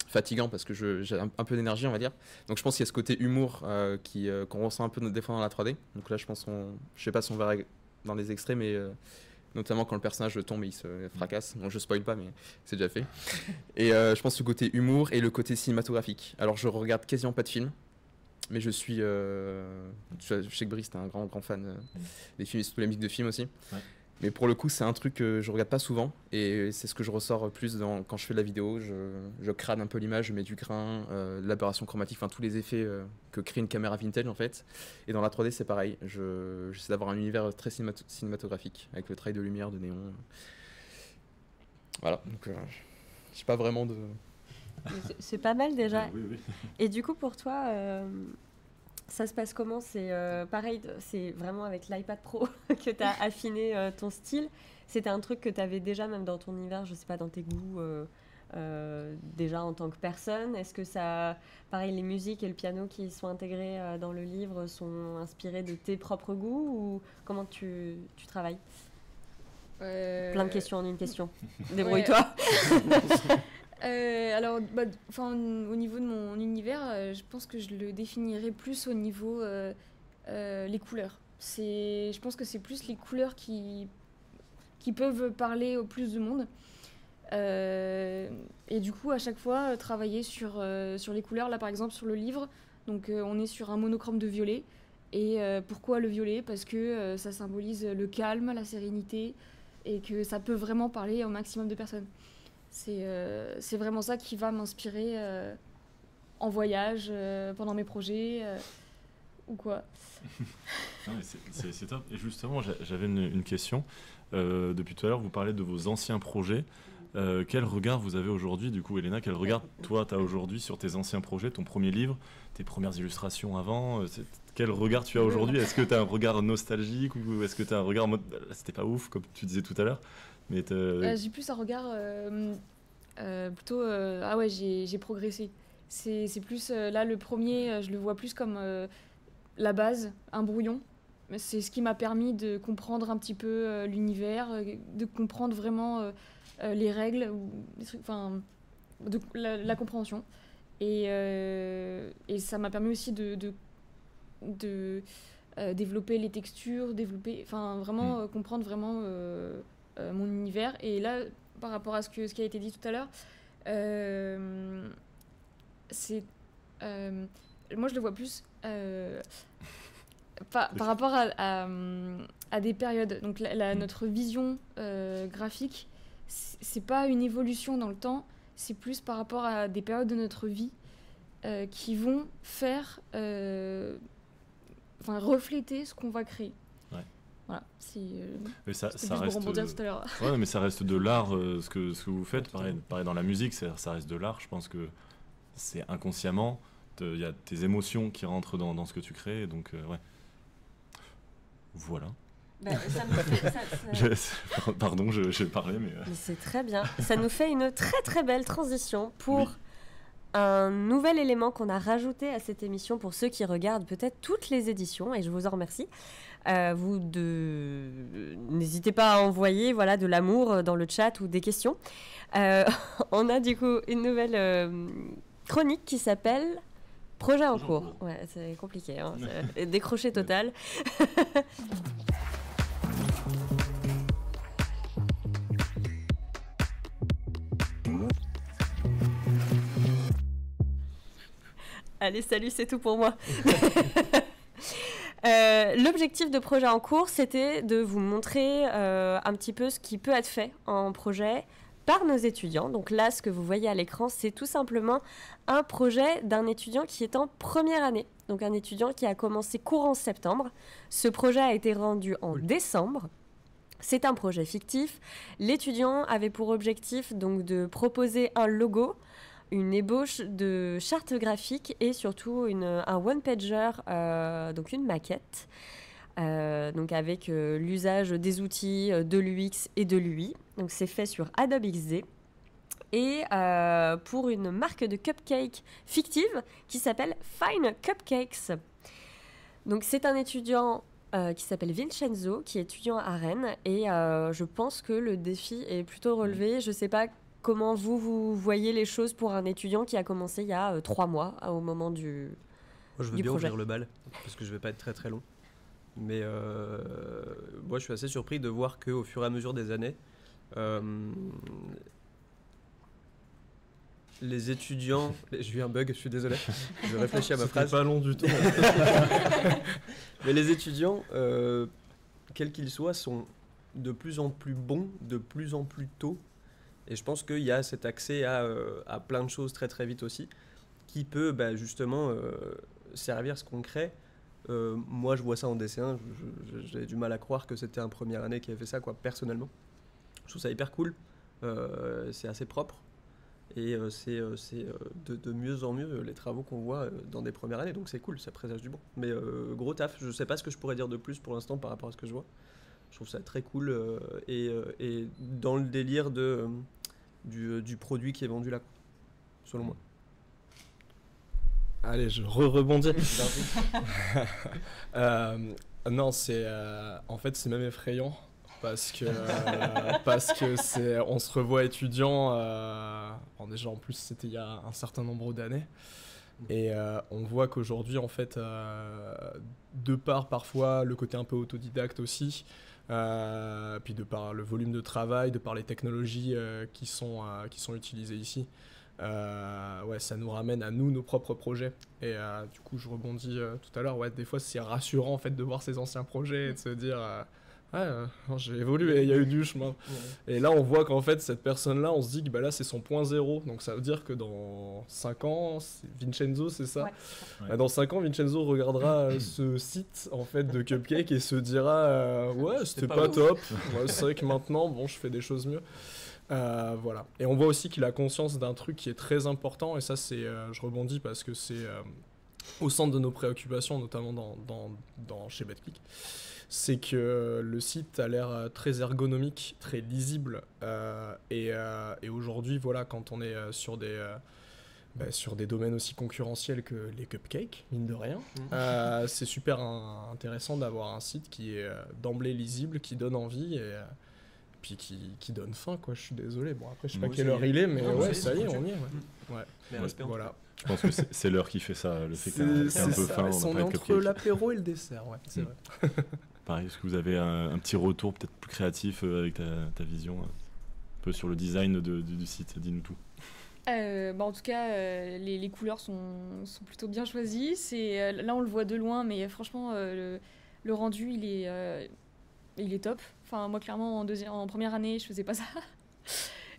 fatigant parce que j'ai un peu d'énergie, on va dire. Donc je pense qu'il y a ce côté humour qu'on ressent un peu des fois dans la 3D. Donc là, je pense je sais pas si on verra dans les extraits, mais notamment quand le personnage tombe et il se fracasse. Bon, je spoil pas, mais c'est déjà fait. Et je pense ce côté humour et le côté cinématographique. Alors je regarde quasiment pas de films. Mais je sais que Brice, t'es un grand fan des films et surtout la musique de films aussi. Ouais. Mais pour le coup, c'est un truc que je regarde pas souvent et c'est ce que je ressors plus quand je fais de la vidéo. Je crade un peu l'image, je mets du grain, l'aberration chromatique, enfin tous les effets que crée une caméra vintage en fait. Et dans la 3D, c'est pareil. J'essaie d'avoir un univers très cinématographique avec le travail de lumière, de néon. Voilà, donc j'ai pas vraiment de... C'est pas mal déjà. Oui. Et du coup, pour toi, ça se passe comment? C'est pareil, c'est vraiment avec l'iPad Pro que tu as affiné ton style. C'était un truc que tu avais déjà même dans ton univers, je sais pas, dans tes goûts, déjà en tant que personne. Est-ce que ça, pareil, les musiques et le piano qui sont intégrés dans le livre sont inspirés de tes propres goûts ou comment tu travailles? Plein de questions en une question. Débrouille-toi. Alors, au niveau de mon univers, je pense que je le définirais plus au niveau les couleurs. Je pense que c'est plus les couleurs qui peuvent parler au plus de monde. Et du coup, à chaque fois, travailler sur les couleurs. Là, par exemple, sur le livre, donc on est sur un monochrome de violet. Et pourquoi le violet? Parce que ça symbolise le calme, la sérénité, et que ça peut vraiment parler au maximum de personnes. C'est vraiment ça qui va m'inspirer en voyage, pendant mes projets ou quoi. C'est top. Et justement, j'avais une question. Depuis tout à l'heure, vous parlez de vos anciens projets. Quel regard vous avez aujourd'hui, du coup, Elena, quel regard toi tu as aujourd'hui sur tes anciens projets, ton premier livre, tes premières illustrations avant quel regard tu as aujourd'hui? Est-ce que tu as un regard nostalgique ou est-ce que tu as un regard en mode c'était pas ouf, comme tu disais tout à l'heure, mais j'ai plus un regard plutôt ah ouais, j'ai progressé. C'est plus là le premier, je le vois plus comme la base, un brouillon. C'est ce qui m'a permis de comprendre un petit peu l'univers, de comprendre vraiment les règles, ou les trucs, enfin, la compréhension. Et ça m'a permis aussi de développer les textures, enfin vraiment comprendre vraiment mon univers. Et là, par rapport à ce qui a été dit tout à l'heure, moi je le vois plus par rapport à des périodes. Donc notre vision graphique, c'est pas une évolution dans le temps, c'est plus par rapport à des périodes de notre vie qui vont faire refléter ce qu'on va créer. Ouais. Voilà, mais ça juste reste pour rebondir tout à l'heure. Ouais, mais ça reste de l'art, ce que vous faites. Pareil dans la musique, ça reste de l'art. Je pense que c'est inconsciemment, il y a tes émotions qui rentrent dans ce que tu crées, donc ouais. Voilà. Ça me fait, Pardon, je parlais, mais c'est très bien. Ça nous fait une très très belle transition pour un nouvel élément qu'on a rajouté à cette émission pour ceux qui regardent peut-être toutes les éditions, et je vous en remercie. N'hésitez pas à envoyer de l'amour dans le chat ou des questions. On a du coup une nouvelle chronique qui s'appelle Projet en cours. Ouais, c'est compliqué, hein, c'est décroché total. Allez, salut, c'est tout pour moi. L'objectif de Projet en cours, c'était de vous montrer un petit peu ce qui peut être fait en projet par nos étudiants. Donc là, ce que vous voyez à l'écran, c'est tout simplement un projet d'un étudiant qui est en première année. Donc un étudiant qui a commencé courant septembre. Ce projet a été rendu en décembre. C'est un projet fictif. L'étudiant avait pour objectif donc de proposer un logo, une ébauche de charte graphique et surtout un one-pager, donc une maquette, donc avec l'usage des outils de l'UX et de l'UI. Donc c'est fait sur Adobe XD et pour une marque de cupcakes fictive qui s'appelle Fine Cupcakes. Donc c'est un étudiant qui s'appelle Vincenzo, qui est étudiant à Rennes et je pense que le défi est plutôt relevé. Je ne sais pas comment vous voyez les choses pour un étudiant qui a commencé il y a 3 mois au moment du Moi, je veux bien ouvrir le bal, parce que je ne vais pas être très très long. Mais moi, je suis assez surpris de voir qu'au fur et à mesure des années, les étudiants... J'ai eu un bug, je suis désolé. Je réfléchis à ma phrase. C'était pas long du tout. Mais les étudiants, quels qu'ils soient, sont de plus en plus bons, de plus en plus tôt. Et je pense qu'il y a cet accès à plein de choses très très vite aussi, qui peut justement servir ce qu'on crée. Moi, je vois ça en dessin, j'ai du mal à croire que c'était un première année qui avait fait ça, quoi, personnellement. Je trouve ça hyper cool, c'est assez propre, et c'est de mieux en mieux les travaux qu'on voit dans des premières années, donc c'est cool, ça présage du bon. Mais gros taf, je sais pas ce que je pourrais dire de plus pour l'instant par rapport à ce que je vois. Je trouve ça très cool et dans le délire du produit qui est vendu là, selon moi. Allez, je rebondis. Non, en fait, c'est même effrayant parce que on se revoit étudiant. Déjà, en plus, c'était il y a un certain nombre d'années. Et on voit qu'aujourd'hui, en fait, de par parfois le côté un peu autodidacte aussi, puis de par le volume de travail, de par les technologies qui sont utilisées ici, ça nous ramène à nous, nos propres projets. Et du coup, je rebondis tout à l'heure, des fois c'est rassurant en fait de voir ces anciens projets et de se dire Ouais, j'ai évolué, il y a eu du chemin. Et là, on voit qu'en fait, cette personne-là, on se dit que bah, là, c'est son point zéro. Donc ça veut dire que dans 5 ans, Vincenzo, c'est ça? Ouais. Bah, dans 5 ans, Vincenzo regardera ce site en fait, de Cupcake et se dira ouais, c'était pas top. Ouais, c'est vrai que maintenant, bon, je fais des choses mieux. Voilà. Et on voit aussi qu'il a conscience d'un truc qui est très important. Et ça, c'est, je rebondis parce que c'est au centre de nos préoccupations, notamment chez BetClick. C'est que le site a l'air très ergonomique, très lisible. Et aujourd'hui, voilà, quand on est sur des domaines aussi concurrentiels que les cupcakes, mine de rien, c'est super intéressant d'avoir un site qui est d'emblée lisible, qui donne envie et puis qui donne faim, quoi. Je suis désolé. Bon, après, je sais pas quelle heure il est, mais ouais, ça y est, on y est. Ouais. Voilà. Je pense que c'est l'heure qui fait ça, le fait qu'il y a un peu faim. On est entre l'apéro et le dessert, ouais, c'est vrai. Pareil, est-ce que vous avez un petit retour peut-être plus créatif avec ta vision un peu sur le design du site? Dis-nous tout. En tout cas, les couleurs sont plutôt bien choisies. Là, on le voit de loin, mais franchement, le rendu, il est top. Enfin, moi, clairement, en première année, je faisais pas ça.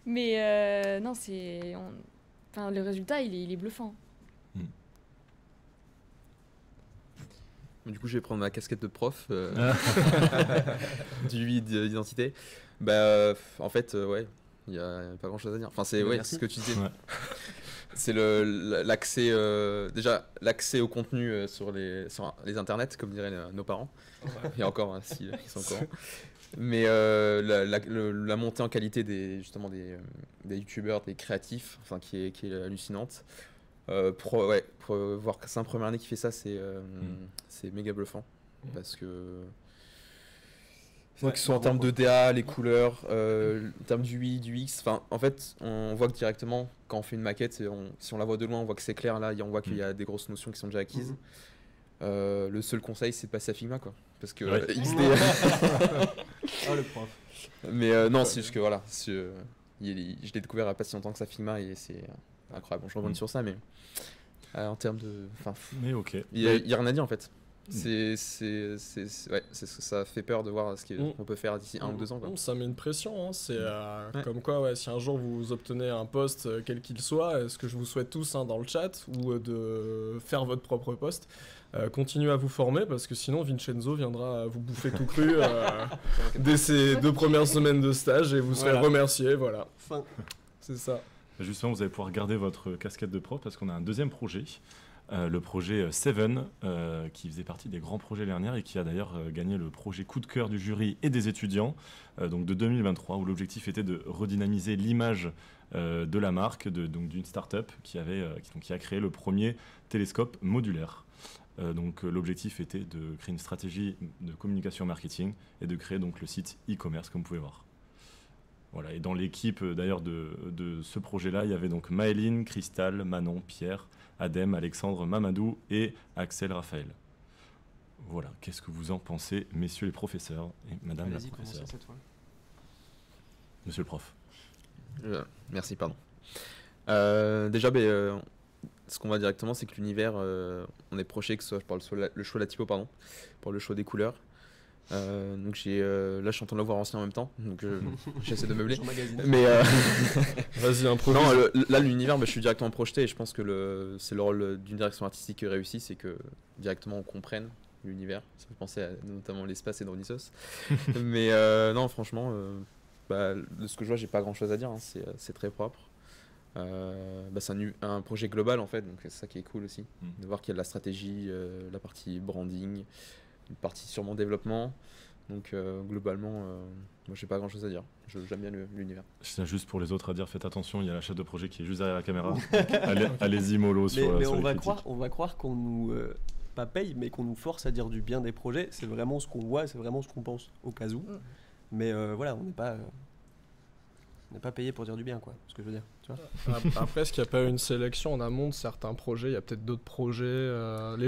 Mais non, le résultat, il est bluffant. Du coup, je vais prendre ma casquette de prof du UI d'identité. En fait, ouais, il n'y a pas grand chose à dire. Enfin, c'est ce que tu disais. Ouais. C'est l'accès, déjà l'accès au contenu sur les internets, comme diraient nos parents. Ouais. Et encore, hein, si, ils sont encore. Mais la montée en qualité des youtubeurs, des créatifs, enfin, qui est hallucinante. Pour voir que c'est un première année qui fait ça, c'est méga bluffant. Parce que que ce soit en termes de DA, les couleurs, en termes du UI, du X, en fait, on voit que directement, quand on fait une maquette, si on la voit de loin, on voit que c'est clair, là, on voit qu'il y a des grosses notions qui sont déjà acquises. Le seul conseil, c'est de passer à Figma, quoi. Parce que XD... le prof. Mais non, c'est juste que voilà, je l'ai découvert il n'y a pas si longtemps que ça, Figma, et c'est incroyable. Bon, je rebondis sur ça, mais en termes de... mais ok. Il n'y a rien à dire, en fait. Ça fait peur de voir ce qu'on peut faire d'ici 1 ou 2 ans. Quoi. Ça met une pression, hein. C'est comme quoi, si un jour vous obtenez un poste, quel qu'il soit, ce que je vous souhaite tous dans le chat, ou de faire votre propre poste, continuez à vous former, parce que sinon Vincenzo viendra vous bouffer tout cru dès ces 2 premières semaines de stage, et vous serez remercié, voilà. C'est ça. Justement, vous allez pouvoir garder votre casquette de prof, parce qu'on a un deuxième projet. Le projet Seven, qui faisait partie des grands projets l'année dernière et qui a d'ailleurs gagné le projet coup de cœur du jury et des étudiants donc de 2023, où l'objectif était de redynamiser l'image de la marque, d'une start-up qui a créé le premier télescope modulaire. Donc l'objectif était de créer une stratégie de communication marketing et de créer donc le site e-commerce, comme vous pouvez voir. Voilà, et dans l'équipe d'ailleurs de ce projet-là, il y avait donc Maëline, Cristal, Manon, Pierre, Adem, Alexandre, Mamadou et Axel Raphaël. Voilà, qu'est-ce que vous en pensez, messieurs les professeurs et madame la professeure? Monsieur le prof. Merci, pardon. Déjà, ce qu'on va directement, c'est que l'univers, on est proché que ce soit par le choix de la typo, pour le choix des couleurs. Donc là je suis en train de le voir aussi en même temps, donc j'essaie de meubler. Mais vas-y, improvise. Non, là l'univers, je suis directement projeté, et je pense que c'est le rôle d'une direction artistique réussie, c'est que directement on comprenne l'univers. Ça fait penser à notamment l'espace et Dionysos. Mais non, franchement, de ce que je vois, j'ai pas grand chose à dire, hein. C'est très propre. C'est un projet global en fait, donc c'est ça qui est cool aussi, de voir qu'il y a de la stratégie, la partie branding, une partie sûrement développement. Donc globalement, moi j'ai pas grand chose à dire. J'aime bien l'univers. Je tiens juste pour les autres à dire, faites attention, il y a la chef de projet qui est juste derrière la caméra. Allez-y mollo sur mais sur on va croire qu'on nous pas paye, mais qu'on nous force à dire du bien des projets. C'est vraiment ce qu'on voit, c'est vraiment ce qu'on pense au cas où. Mais voilà, on n'est pas payé pour dire du bien, quoi, ce que je veux dire. Tu vois. Après, est-ce qu'il n'y a pas une sélection en amont de certains projets? Il y a peut-être d'autres projets.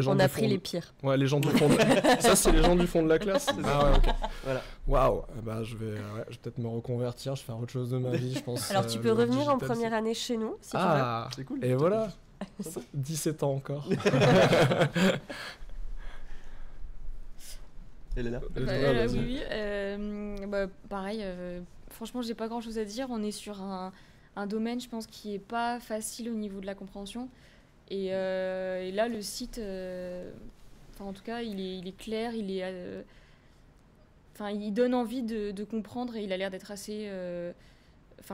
On a pris les pires. Ouais, les gens du fond. Ça, c'est les gens du fond de la classe. Ah ouais, ok. Voilà. Waouh. Je vais peut-être me reconvertir. Je vais faire autre chose de ma vie, je pense. Alors, tu peux revenir en première année chez nous, si tu veux. C'est cool. Et voilà. 17 ans encore. Elena. Oui. Pareil, franchement, j'ai pas grand-chose à dire. On est sur un domaine, je pense, qui est pas facile au niveau de la compréhension. Et là, le site, en tout cas, il est clair, il donne envie de comprendre et il a l'air d'être assez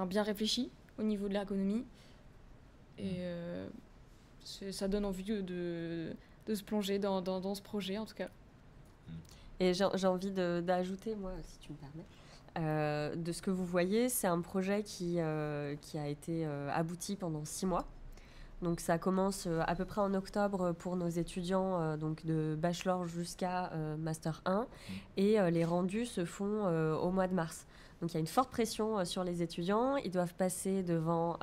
bien réfléchi au niveau de l'ergonomie. Et ça donne envie de se plonger dans ce projet, en tout cas. Et j'ai envie d'ajouter, moi, si tu me permets, de ce que vous voyez, c'est un projet qui a été abouti pendant 6 mois. Donc ça commence à peu près en octobre pour nos étudiants, donc de bachelor jusqu'à master 1, et les rendus se font au mois de mars. Donc il y a une forte pression sur les étudiants, ils doivent passer devant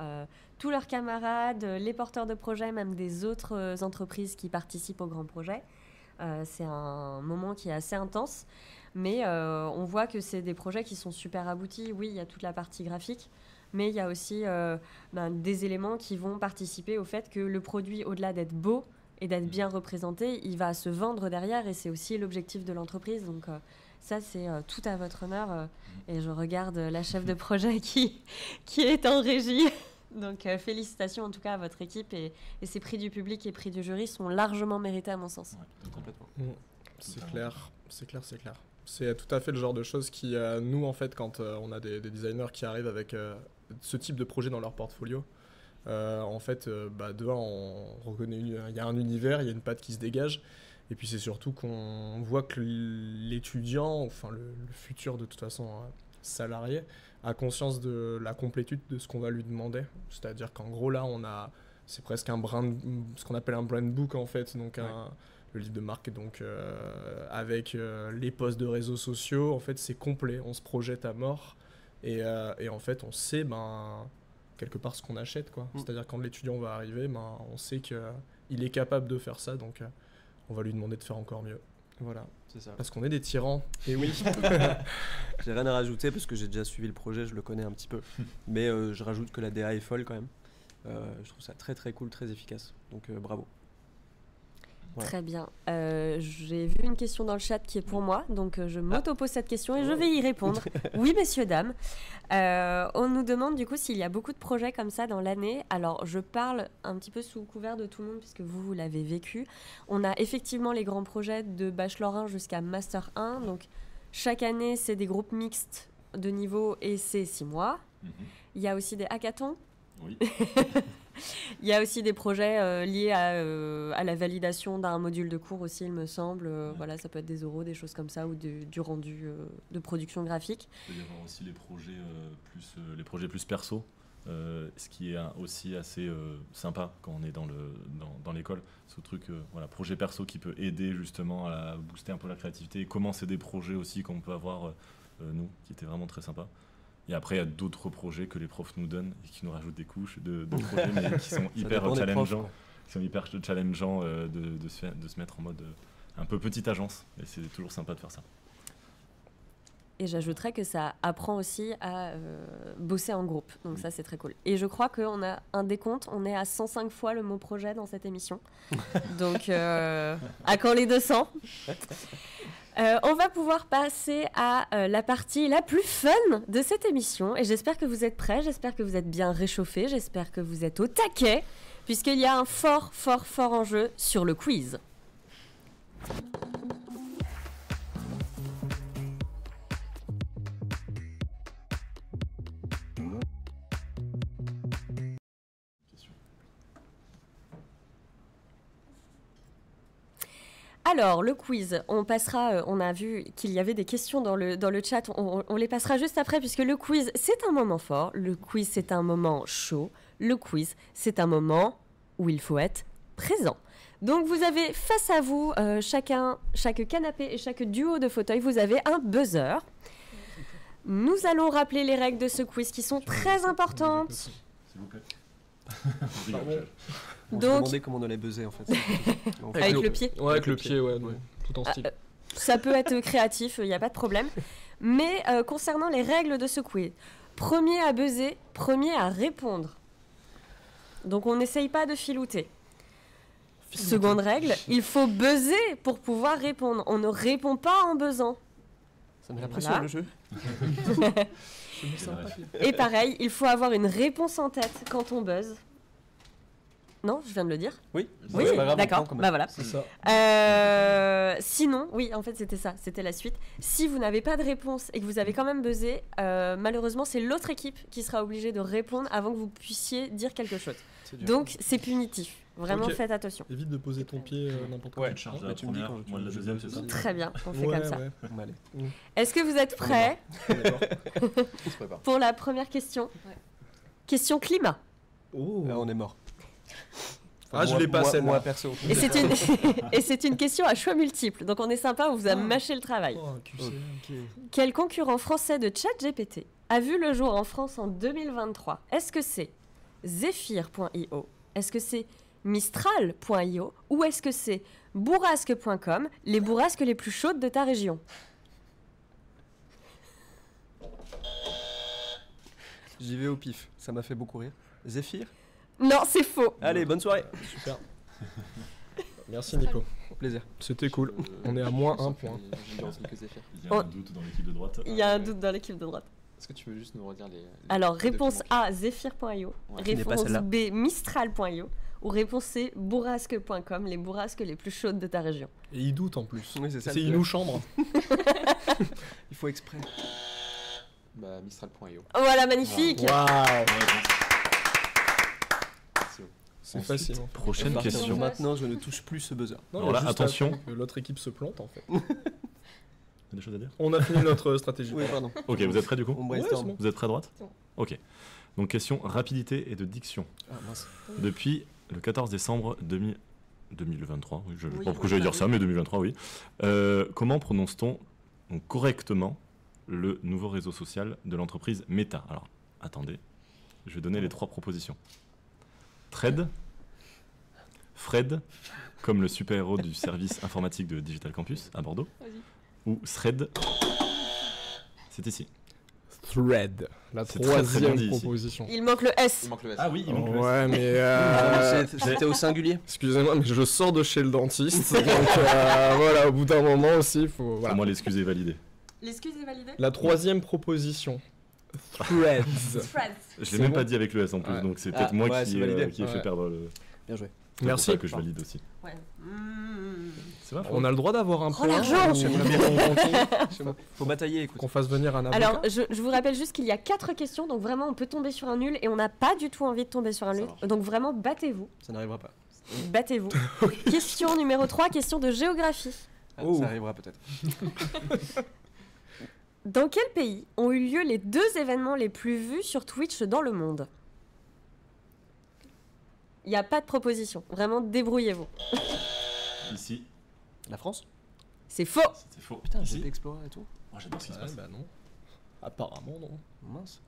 tous leurs camarades, les porteurs de projets, même des autres entreprises qui participent au grand projet. C'est un moment qui est assez intense, mais on voit que c'est des projets qui sont super aboutis. Oui, il y a toute la partie graphique, mais il y a aussi des éléments qui vont participer au fait que le produit, au-delà d'être beau et d'être bien représenté, il va se vendre derrière, et c'est aussi l'objectif de l'entreprise. Donc ça, c'est tout à votre honneur. Et je regarde la chef de projet qui est en régie. Donc félicitations en tout cas à votre équipe, et ces prix du public et prix du jury sont largement mérités à mon sens. Ouais, complètement. C'est clair. C'est tout à fait le genre de choses qui, nous en fait, quand on a des designers qui arrivent avec ce type de projet dans leur portfolio, en fait, de un, on reconnaît il y a un univers, il y a une patte qui se dégage, et puis c'est surtout qu'on voit que l'étudiant, enfin le futur de toute façon salarié, a conscience de la complétude de ce qu'on va lui demander. C'est-à-dire qu'en gros là, c'est presque ce qu'on appelle un brand book en fait, donc le livre de marque, donc avec les posts de réseaux sociaux, en fait c'est complet, on se projette à mort, et en fait on sait quelque part ce qu'on achète, quoi. C'est-à-dire quand l'étudiant va arriver, on sait qu'il est capable de faire ça, donc on va lui demander de faire encore mieux. Voilà. C'est ça. Parce qu'on est des tyrans. Et oui. J'ai rien à rajouter parce que j'ai déjà suivi le projet, je le connais un petit peu. Mais je rajoute que la DA est folle quand même. Je trouve ça très très cool, très efficace. Donc bravo. Voilà. Très bien. J'ai vu une question dans le chat qui est pour moi, donc je m'auto-pose cette question et je vais y répondre. Oui, messieurs, dames. On nous demande du coup s'il y a beaucoup de projets comme ça dans l'année. Alors, je parle un petit peu sous couvert de tout le monde puisque vous l'avez vécu. On a effectivement les grands projets de Bachelor 1 jusqu'à Master 1. Donc, chaque année, c'est des groupes mixtes de niveau et c'est 6 mois. Il y a aussi des hackathons. Oui. Il y a aussi des projets liés à la validation d'un module de cours aussi, il me semble. Voilà, ça peut être des oraux, des choses comme ça, ou du rendu de production graphique. Il peut y avoir aussi les projets plus perso, ce qui est aussi assez sympa quand on est dans l'école. Ce truc, projet perso qui peut aider justement à booster un peu la créativité et commencer des projets aussi qu'on peut avoir, nous, qui étaient vraiment très sympas. Et après, il y a d'autres projets que les profs nous donnent et qui nous rajoutent des couches de projets, mais qui sont hyper challengeants. De se mettre en mode un peu petite agence. Et c'est toujours sympa de faire ça. Et j'ajouterais que ça apprend aussi à bosser en groupe. Donc ça, c'est très cool. Et je crois qu'on a un décompte. On est à 105 fois le mot projet dans cette émission. Donc, à quand les 200 ? On va pouvoir passer à la partie la plus fun de cette émission. Et j'espère que vous êtes prêts, j'espère que vous êtes bien réchauffés, j'espère que vous êtes au taquet, puisqu'il y a un fort enjeu sur le quiz. Alors, le quiz, on a vu qu'il y avait des questions dans le chat, on les passera juste après, puisque le quiz, c'est un moment fort, le quiz, c'est un moment chaud, le quiz, c'est un moment où il faut être présent. Donc, vous avez face à vous, chaque canapé et chaque duo de fauteuils, vous avez un buzzer. Nous allons rappeler les règles de ce quiz qui sont très importantes. S'il vous plaît. On se demandait comment on allait buzzer en fait. Avec le pied. Ouais, avec le pied, tout en style. Ça peut être créatif, il n'y a pas de problème. Mais concernant les règles de ce quiz, premier à buzzer, premier à répondre. Donc on n'essaye pas de filouter. Seconde règle, il faut buzzer pour pouvoir répondre. On ne répond pas en buzzant. Ça met la pression, Voilà. le jeu. Et pareil, il faut avoir une réponse en tête quand on buzz. Non, je viens de le dire. Oui, Oui, c'est pas grave, on d'accord. prend quand même. Bah voilà. C'est ça. Sinon, oui, en fait, c'était ça. C'était la suite. Si vous n'avez pas de réponse et que vous avez quand même buzzé, malheureusement, c'est l'autre équipe qui sera obligée de répondre avant que vous puissiez dire quelque chose. C'est dur. Donc, c'est punitif. Vraiment, Ok. faites attention. Évite de poser ton pied n'importe Ouais. où. Tu te charges de mais la tu me dis première, quand moi de la tu- deuxième, c'est ça Très bien, on fait Ouais, comme ça. ouais. Bon, allez. Est-ce que vous êtes prêts On se prépare. pour la première question? Question climat. Oh. Là, on est mort. Ah, je Moi- l'ai pas, moi- celle-là. Moi, perso. Et c'est une... et c'est une question à choix multiples. Donc, on est sympa, on vous a mâché le travail. Oh, un QC, ok. Quel concurrent français de ChatGPT a vu le jour en France en 2023? Est-ce que c'est Zephyr.io? Est-ce que c'est Mistral.io? Ou est-ce que c'est bourrasque.com, les bourrasques les plus chaudes de ta région? J'y vais au pif. Ça m'a fait beaucoup rire. Zéphyr. Non, c'est faux. Allez, bonne soirée. Super. Merci Nico. Au plaisir. C'était cool. On est à moins un point. J'ai dit que Zéphyr. Il y a un doute dans l'équipe de droite. Il y a un doute dans l'équipe de droite. Est-ce que tu veux juste nous redire les. Alors, les deux réponse qui manquent A, Zephyr.io. Ouais. Qui n'est pas Réponse celle-là. B, Mistral.io. Ou réponse C, bourrasque.com, les bourrasques les plus chaudes de ta région. Et il doute en plus. Oui, c'est ça. C'est il nous chambre. Il faut exprès. Bah, Mistral.io. Voilà, magnifique. Waouh. Merci beaucoup. C'est Ensuite, facile. En fait. Prochaine À partir de question. Maintenant, je ne touche plus ce buzzer. Non, Alors il y a là, juste à attention. attendre que l'autre équipe se plante en fait. Il y a des choses à dire? On a fini notre stratégie. Oui, pardon. Ok, vous êtes prêts du coup? On Ouais, brainstorm. c'est bon. Vous êtes prêts à droite? C'est bon. Ok. Donc question rapidité et de diction. Ah, mince. Depuis le 14 décembre 2023, oui, je ne sais Oui, pas pourquoi j'allais bah dire ça, mais 2023, oui. Comment prononce-t-on donc, correctement le nouveau réseau social de l'entreprise Meta? Alors, attendez, je vais donner les 3 propositions. Thread, Fred, comme le super-héros du service informatique de Digital Campus à Bordeaux, ou Thread, c'est ici. Thread, la C'est très, très bien troisième dit ici. proposition. Il manque le S. Il manque le S. Ah oui, il manque le S. Ouais, mais C'était au singulier. excusez-moi, mais je sors de chez le dentiste, donc voilà, au bout d'un moment aussi, il faut. Pour Voilà. moi, l'excuse est validée. L'excuse est validée? La troisième proposition. Threads. Je C'est l'ai même bon pas dit avec le S en plus, Ouais. donc c'est Ah, peut-être moi ouais, qui, c'est validé. qui ai fait Ouais. perdre le. Bien joué. C'est pour Merci. ça que je valide aussi. Ouais. C'est vrai. On a le droit d'avoir un point. l'argent. ou J'aimerais bien qu'on continue Chez moi. Faut batailler, écoute. qu'on fasse venir un avocat. Alors, je vous rappelle juste qu'il y a 4 questions, donc vraiment, on peut tomber sur un nul et on n'a pas du tout envie de tomber sur un Ça nul. marche. Donc vraiment, battez-vous. Ça n'arrivera pas. Battez-vous. Question numéro 3, question de géographie. Ah, Oh. Ça arrivera peut-être. Dans quel pays ont eu lieu les 2 événements les plus vus sur Twitch dans le monde? Il n'y a pas de proposition. Vraiment, débrouillez-vous. Ici, La France. C'est faux. c'était faux. Putain, Ici. j'ai Explorer et tout. Oh, j'adore ce qui se Ouais, passe. bah non. Apparemment, non. Mince.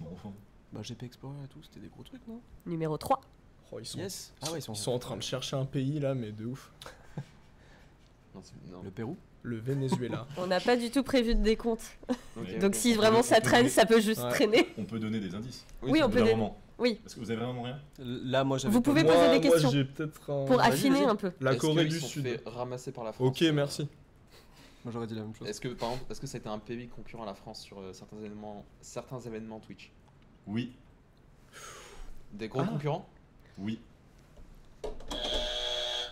Bon, enfin, Bah, GP Explorer et tout, c'était des gros trucs, non? Numéro 3. Oh, ils sont, Yes. Ah ouais, ils sont en train de chercher un pays là, mais de ouf. Non, non. Le Pérou. Le Venezuela. On n'a pas du tout prévu de décompte. Ok, Donc ok. si vraiment ça traîne, ça peut juste Ouais. traîner. on peut donner des indices. Oui, on Au bout peut d'un donner- moment. Oui. Parce que vous avez vraiment rien. Là, moi, j'avais. Vous pas- pouvez poser des questions. Moi, j'ai peut-être un... Pour Vas-y, affiner vas-y. un peu. La Est-ce Corée qu'ils du sont Sud. fait ramasser par la France. Ok, merci. Moi, j'aurais dit la même chose. Est-ce que, par exemple, est-ce que ça a été un pays concurrent à la France sur certains événements Twitch? Oui, Des gros concurrents? oui,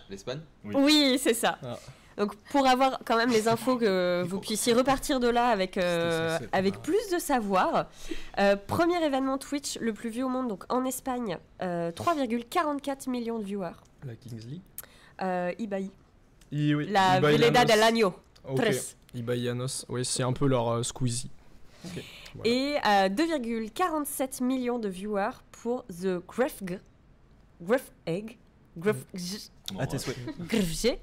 L'Espagne? oui. Oui, c'est ça. Ah. Donc pour avoir quand même les infos que vous puissiez repartir de là avec, C'était censé être avec marrant. plus de savoir. Premier événement Twitch le plus vu au monde, donc en Espagne, 3,44 millions de viewers. La Kingsley. Ibai. Oui, La Ibaianos. Veleda del Año. Ok. Tres. Ibaianos. Oui, c'est un peu leur Squeezie. Voilà. Et 2,47 millions de viewers pour The Gruff Egg. On À tes embrasse. souhaits. Gruffg.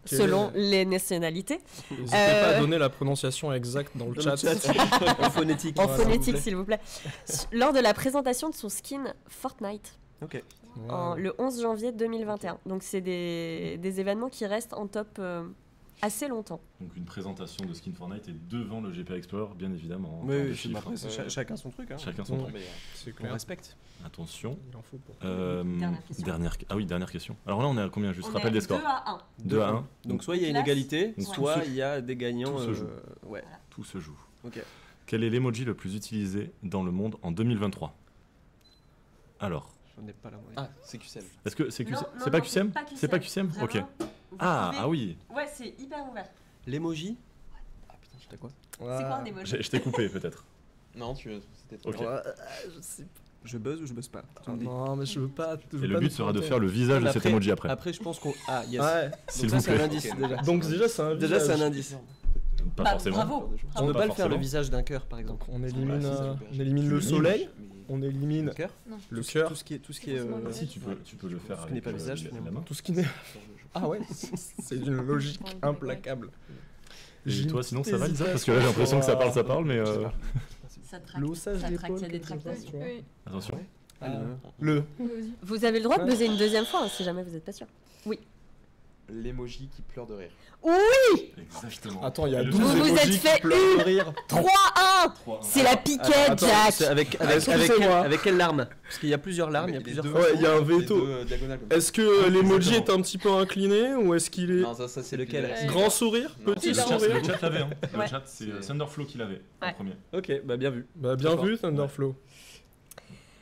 Selon les nationalités. N'hésitez pas à donner la prononciation exacte dans le Dans chat. le chat. En phonétique. En Voilà, phonétique, s'il vous plaît. Lors de la présentation de son skin Fortnite. Ok. Le 11 janvier 2021. Donc c'est des événements qui restent en top assez longtemps. Donc une présentation de Skin for Night est devant le GPA Explorer, bien évidemment. en Oui, termes de oui, chiffres. après, c'est chacun son truc. Hein. Chacun son truc. Mais, C'est On clair. respecte. Attention. Il en faut pour. Dernière question. Ah oui, dernière question. Alors là, on est à combien? Juste On rappel est des scores. 2 à 1. 2 à 1. Donc soit il y a une Classe. égalité, Donc, soit tout se- il y a des gagnants. tout se joue. Ouais. Tout se joue. Ok. Quel est l'emoji le plus utilisé dans le monde en 2023? Alors, J'en ai pas la moyenne. Ah, c'est QCell. est-ce que c'est Non, QCM? non, C'est pas non, QCM? C'est pas QCM? Vraiment, Ok. vous Ah, pouvez- ah oui. Ouais, c'est hyper ouvert. L'emoji. Ah putain, j'étais quoi? C'est quoi un emoji? Je t'ai coupé peut-être. Non, c'était trop. Ok. Je sais Je buzz ou je buzz pas? pas. Non, mais je veux pas. Et le but sera de faire le visage de cet emoji après. Après, je pense qu'on. Ah, yes. Ouais. S'il Donc vous ça, c'est un plaît. indice déjà. Donc déjà, c'est un Déjà, c'est un visage. indice. Pas Bah, forcément. bravo. On ne peut Pas pas le faire le forcément. visage d'un cœur, par exemple. Donc on élimine, Ouais, on élimine le soleil, on élimine Le cœur. le cœur, Tout ce qui est. Si, tu peux le faire Ce qui avec n'est pas visage, la finalement. main. tout ce qui n'est. Ah ouais, c'est d'une logique implacable. Et toi, sinon, ça va, Lisa? Parce J'hésitais que là, j'ai l'impression que ça sur, parle, mais. Ça traque. l'ossage Ça d'épaule, traque, il y a des quelque chose, tractations. tu vois. Oui. Attention. Ah, le. Vous avez le droit de buzzer une deuxième fois hein, si jamais vous n'êtes pas sûr. L'emoji qui pleure de rire. Exactement. Attends, il y a Et le 12 Vous vous emojis êtes qui fait pleurent de rire. 3-1 C'est la piquette, Attends, Jack. c'est avec Excusez-moi. avec quelle larme? Parce qu'il y a plusieurs larmes, il y a plusieurs deux- façons. Ouais, il y a un les veto. deux, diagonales comme ça. Est-ce que l'emoji est un petit peu incliné ou est-ce qu'il est Non, ça c'est lequel? plus- grand sourire, Non, petit c'est Le chat, sourire? le chat l'avait, hein. Ouais. Le chat, c'est C'est- Thunderflow qui l'avait en Ouais. premier. Ok, bah bien vu. Bah bien D'accord. vu Thunderflow.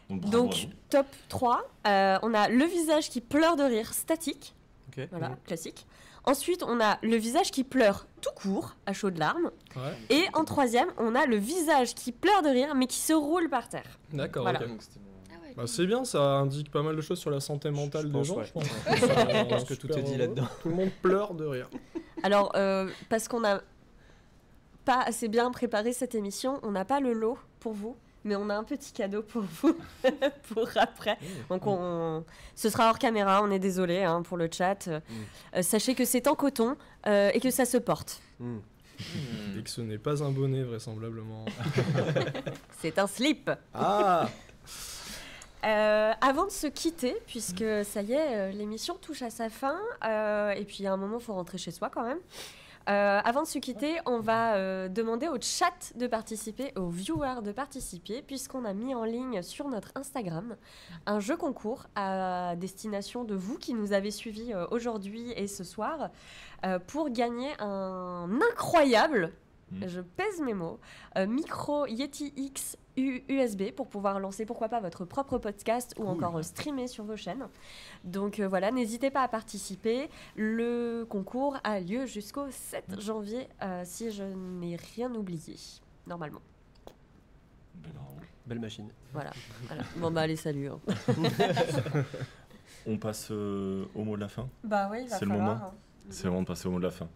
Donc, bravo Donc, à vous. top 3. On a le visage qui pleure de rire statique. Ok. Voilà, classique. Ensuite, on a le visage qui pleure tout court, à chaudes larmes. Ouais. Et en troisième, on a le visage qui pleure de rire, mais qui se roule par terre. D'accord, Voilà. ok. Donc, c'était mon- Bah, c'est bien, ça indique pas mal de choses sur la santé mentale des pense, gens, ouais. je pense. Je pense que tout est dit là-dedans. Tout le monde pleure de rire. Alors, parce qu'on n'a pas assez bien préparé cette émission, on n'a pas le lot pour vous, mais on a un petit cadeau pour vous pour après. Donc, ce sera hors caméra, on est désolé hein, pour le chat. Sachez que c'est en coton et que ça se porte. Et que ce n'est pas un bonnet, vraisemblablement. C'est un slip. Ah Avant de se quitter, puisque ça y est, l'émission touche à sa fin, et puis à un moment, il faut rentrer chez soi quand même. Avant de se quitter, on va demander au chat de participer, aux viewers de participer, puisqu'on a mis en ligne sur notre Instagram un jeu concours à destination de vous qui nous avez suivis aujourd'hui et ce soir, pour gagner un incroyable, je pèse mes mots, micro Yeti X USB pour pouvoir lancer pourquoi pas votre propre podcast ou encore streamer sur vos chaînes. Donc voilà, n'hésitez pas à participer. Le concours a lieu jusqu'au 7 janvier si je n'ai rien oublié, normalement. Belle machine. Voilà. Bon bah allez, salut. hein. On passe au mot de la fin. Bah oui, il va C'est le falloir. moment. C'est le moment de passer au mot de la fin.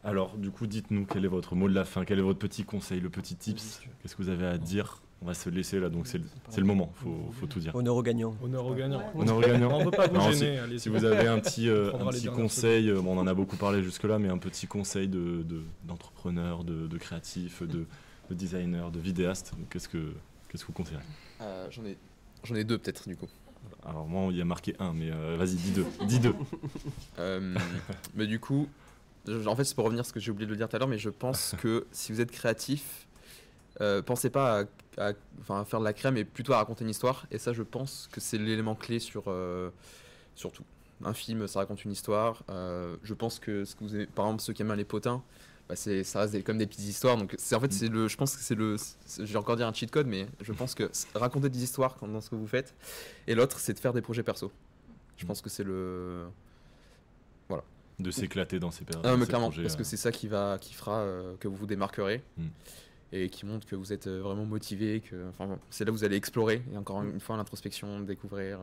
Alors, du coup, dites-nous quel est votre mot de la fin, quel est votre petit conseil, le petit tips. Qu'est-ce que vous avez à dire? On va se laisser là, donc c'est le moment, faut tout dire. Honneur aux gagnants. Honneur au gagnant. Honneur aux gagnants. On ne peut pas vous Non, gêner, allez. Si vous avez un petit prendra les dernières conseil, bon, on en a beaucoup parlé jusque-là, mais un petit conseil d'entrepreneur, de créatif, de designer, de vidéaste, qu'est-ce que vous conseillez? J'en ai deux peut-être du coup. Alors moi, il y a marqué un, mais vas-y, dis deux. Mais du coup, en fait c'est pour revenir à ce que j'ai oublié de le dire tout à l'heure, mais je pense que si vous êtes créatif, pensez pas à faire de la crème, mais plutôt à raconter une histoire. Et ça, je pense que c'est l'élément clé sur tout. Un film, ça raconte une histoire. Je pense que ce que vous aimez, par exemple, ceux qui aiment bien les potins, bah ça reste comme des petites histoires. Donc je pense que je vais encore dire un cheat code, mais je pense que raconter des histoires dans ce que vous faites. Et l'autre, c'est de faire des projets perso. Je pense que c'est De s'éclater dans ces périodes. Ah, mais clairement, parce que c'est ça qui fera que vous vous démarquerez et qui montre que vous êtes vraiment motivé. C'est là où vous allez explorer et encore une fois l'introspection, découvrir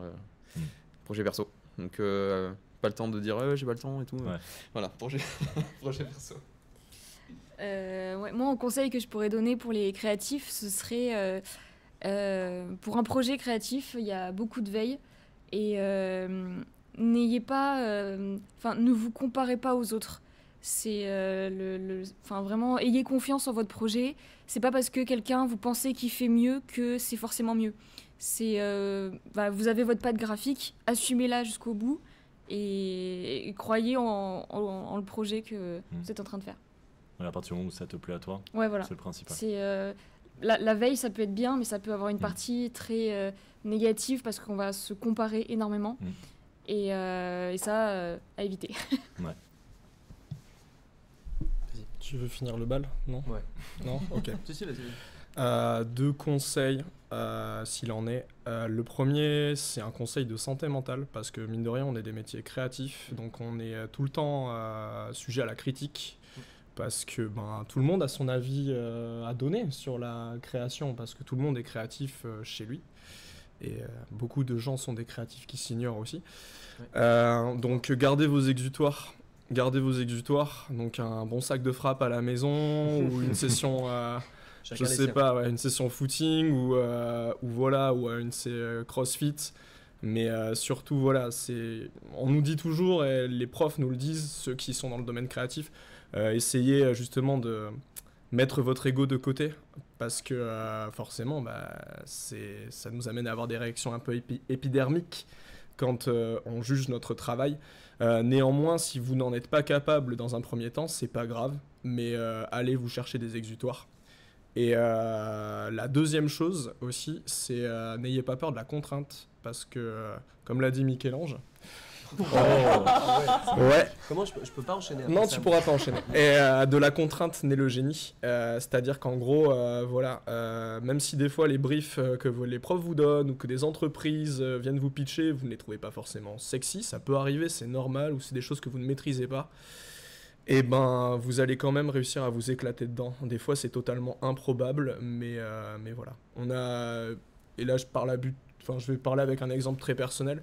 projet perso. Donc pas le temps de dire j'ai pas le temps et tout. Ouais. Voilà, projet perso. Moi, un conseil que je pourrais donner pour les créatifs, ce serait pour un projet créatif, il y a beaucoup de veille et n'ayez pas, ne vous comparez pas aux autres. C'est vraiment, ayez confiance en votre projet. C'est pas parce que quelqu'un vous pensez qu'il fait mieux que c'est forcément mieux. Vous avez votre patte graphique, assumez-la jusqu'au bout et croyez en le projet que vous êtes en train de faire. À partir du moment où ça te plaît à toi, Ouais, voilà. c'est le principal. La veille, ça peut être bien, mais ça peut avoir une partie très négative parce qu'on va se comparer énormément. Et ça, à éviter. Ouais. Tu veux finir le bal? Non? Ouais. Non? Ok. Si, vas-y. 2 conseils, s'il en est. Le premier, c'est un conseil de santé mentale, parce que mine de rien, on est des métiers créatifs, donc on est tout le temps sujet à la critique, parce que tout le monde a son avis à donner sur la création, parce que tout le monde est créatif chez lui. Et beaucoup de gens sont des créatifs qui s'ignorent aussi. Ouais. Donc gardez vos exutoires. Donc un bon sac de frappe à la maison ou une session, je sais pas, une session footing ou une crossfit. Mais surtout, voilà, on nous dit toujours, et les profs nous le disent, ceux qui sont dans le domaine créatif, essayez justement de mettre votre ego de côté, parce que forcément, ça nous amène à avoir des réactions un peu épidermiques quand on juge notre travail. Néanmoins, si vous n'en êtes pas capable dans un premier temps, c'est pas grave, mais allez vous chercher des exutoires. Et la deuxième chose aussi, c'est n'ayez pas peur de la contrainte, parce que, comme l'a dit Michel-Ange, ouais. Comment je peux pas enchaîner? Non, tu pourras pas enchaîner. Et de la contrainte naît le génie. C'est-à-dire qu'en gros, même si des fois les briefs que les profs vous donnent ou que des entreprises viennent vous pitcher, vous ne les trouvez pas forcément sexy, ça peut arriver, c'est normal, ou c'est des choses que vous ne maîtrisez pas. Et vous allez quand même réussir à vous éclater dedans. Des fois, c'est totalement improbable, mais voilà. Et là, je vais parler avec un exemple très personnel.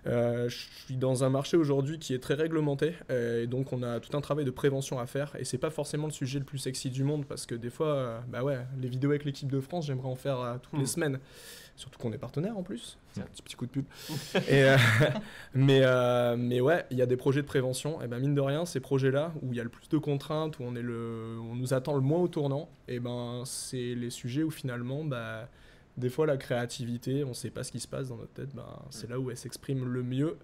Je suis dans un marché aujourd'hui qui est très réglementé, et donc on a tout un travail de prévention à faire, et c'est pas forcément le sujet le plus sexy du monde, parce que des fois, les vidéos avec l'équipe de France, j'aimerais en faire toutes les semaines, surtout qu'on est partenaire en plus. C'est un petit coup de pub. Mais ouais, il y a des projets de prévention, et mine de rien, ces projets-là, où il y a le plus de contraintes, où on nous attend le moins au tournant, et c'est les sujets où finalement, des fois, la créativité, on ne sait pas ce qui se passe dans notre tête, c'est là où elle s'exprime le mieux.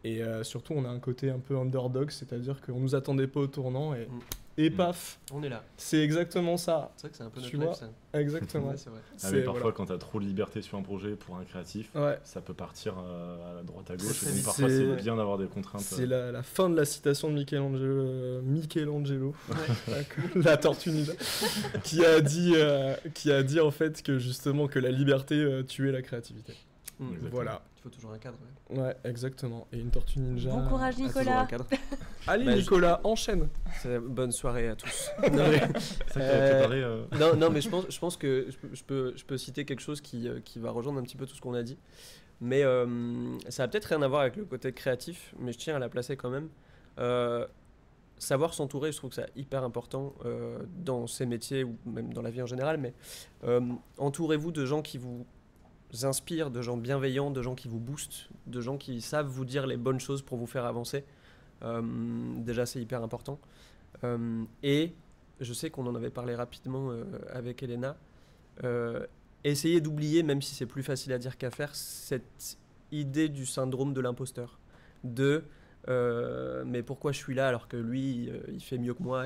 Et surtout, on a un côté un peu underdog, c'est-à-dire qu'on ne nous attendait pas au tournant et paf, on est là. C'est exactement ça. C'est vrai que c'est un peu tu notre vois life, ça. Exactement. Ouais, c'est vrai. Mais parfois, quand tu as trop de liberté sur un projet pour un créatif, ça peut partir à droite à gauche. Et donc, parfois, c'est bien d'avoir des contraintes. C'est la fin de la citation de Michelangelo, la tortue ninja, qui a dit en fait que justement que la liberté tuait la créativité. Voilà. Il faut toujours un cadre. Ouais, exactement. Et une tortue ninja. Bon courage, Nicolas. Allez, Nicolas, enchaîne. Bonne soirée à tous. Non, mais je pense que je peux citer quelque chose qui va rejoindre un petit peu tout ce qu'on a dit. Mais ça a peut-être rien à voir avec le côté créatif, mais je tiens à la placer quand même. Savoir s'entourer, je trouve que c'est hyper important dans ces métiers ou même dans la vie en général. Mais entourez-vous de gens qui vous inspirent, de gens bienveillants, de gens qui vous boostent, de gens qui savent vous dire les bonnes choses pour vous faire avancer. Déjà, c'est hyper important. Et je sais qu'on en avait parlé rapidement avec Elena. Essayez d'oublier, même si c'est plus facile à dire qu'à faire, cette idée du syndrome de l'imposteur. Mais pourquoi je suis là alors que lui, il fait mieux que moi.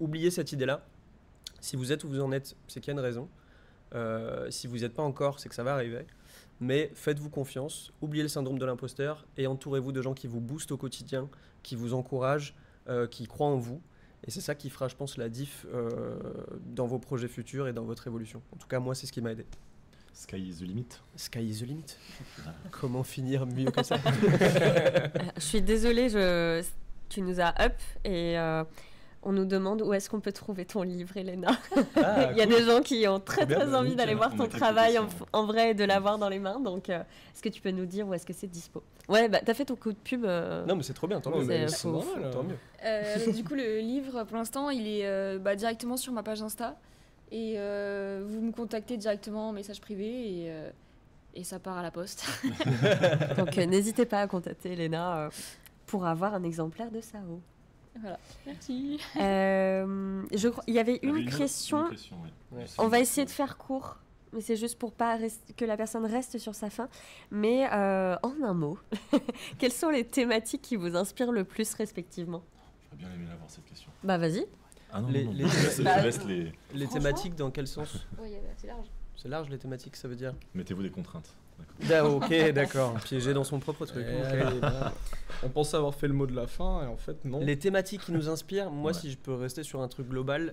Oubliez cette idée-là. Si vous êtes où vous en êtes, c'est qu'il y a une raison. Si vous n'y êtes pas encore, c'est que ça va arriver. Mais faites-vous confiance, oubliez le syndrome de l'imposteur et entourez-vous de gens qui vous boostent au quotidien, qui vous encouragent, qui croient en vous. Et c'est ça qui fera, je pense, la diff dans vos projets futurs et dans votre évolution. En tout cas, moi, c'est ce qui m'a aidé. Sky is the limit. Sky is the limit. Comment finir mieux que ça? Je suis désolée, tu nous as up et on nous demande où est-ce qu'on peut trouver ton livre, Elena. Il y a des gens qui ont très envie d'aller voir ton travail en vrai et de l'avoir dans les mains. Donc, est-ce que tu peux nous dire où est-ce que c'est dispo? Ouais, t'as fait ton coup de pub. Non, mais c'est trop bien, tant mieux. C'est normal, tant mieux. Du coup, le livre, pour l'instant, il est directement sur ma page Insta. Et vous me contactez directement en message privé et ça part à la poste. Donc, n'hésitez pas à contacter Elena pour avoir un exemplaire de Sao. Voilà, merci. Il y avait une question. Ouais. On va essayer de faire court mais c'est juste pour pas que la personne reste sur sa faim. Mais en un mot, quelles sont les thématiques qui vous inspirent le plus respectivement? J'aurais bien aimé avoir cette question. Bah vas-y. Ah non, Les- non, les- non. Je laisse les... Les thématiques, dans quel sens? Oui, c'est large. C'est large, les thématiques, ça veut dire? Mettez-vous des contraintes. D'accord. Ok, d'accord. Piégé dans son propre truc. Et ok. allez, là, on pensait avoir fait le mot de la fin et en fait non. Les thématiques qui nous inspirent, moi, Ouais. si je peux rester sur un truc global,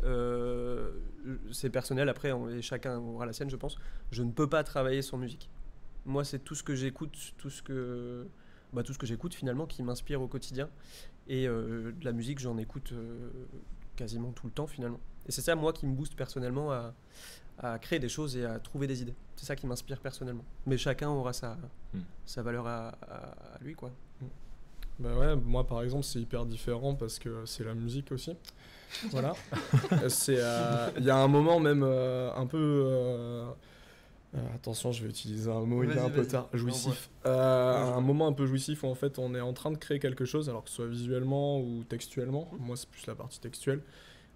c'est personnel, après, et chacun aura la sienne, je pense. Je ne peux pas travailler sans musique. Moi, c'est tout ce que j'écoute, tout ce que j'écoute finalement qui m'inspire au quotidien. Et de la musique, j'en écoute quasiment tout le temps finalement. Et c'est ça, moi, qui me booste personnellement à créer des choses et à trouver des idées. C'est ça qui m'inspire personnellement. Mais chacun aura sa valeur à lui, quoi. Bah ouais, moi par exemple c'est hyper différent parce que c'est la musique aussi. Voilà. Il y a un moment même un peu... attention, je vais utiliser un mot, il est un peu tard, jouissif. Un moment un peu jouissif où en fait on est en train de créer quelque chose, alors que ce soit visuellement ou textuellement. Moi c'est plus la partie textuelle.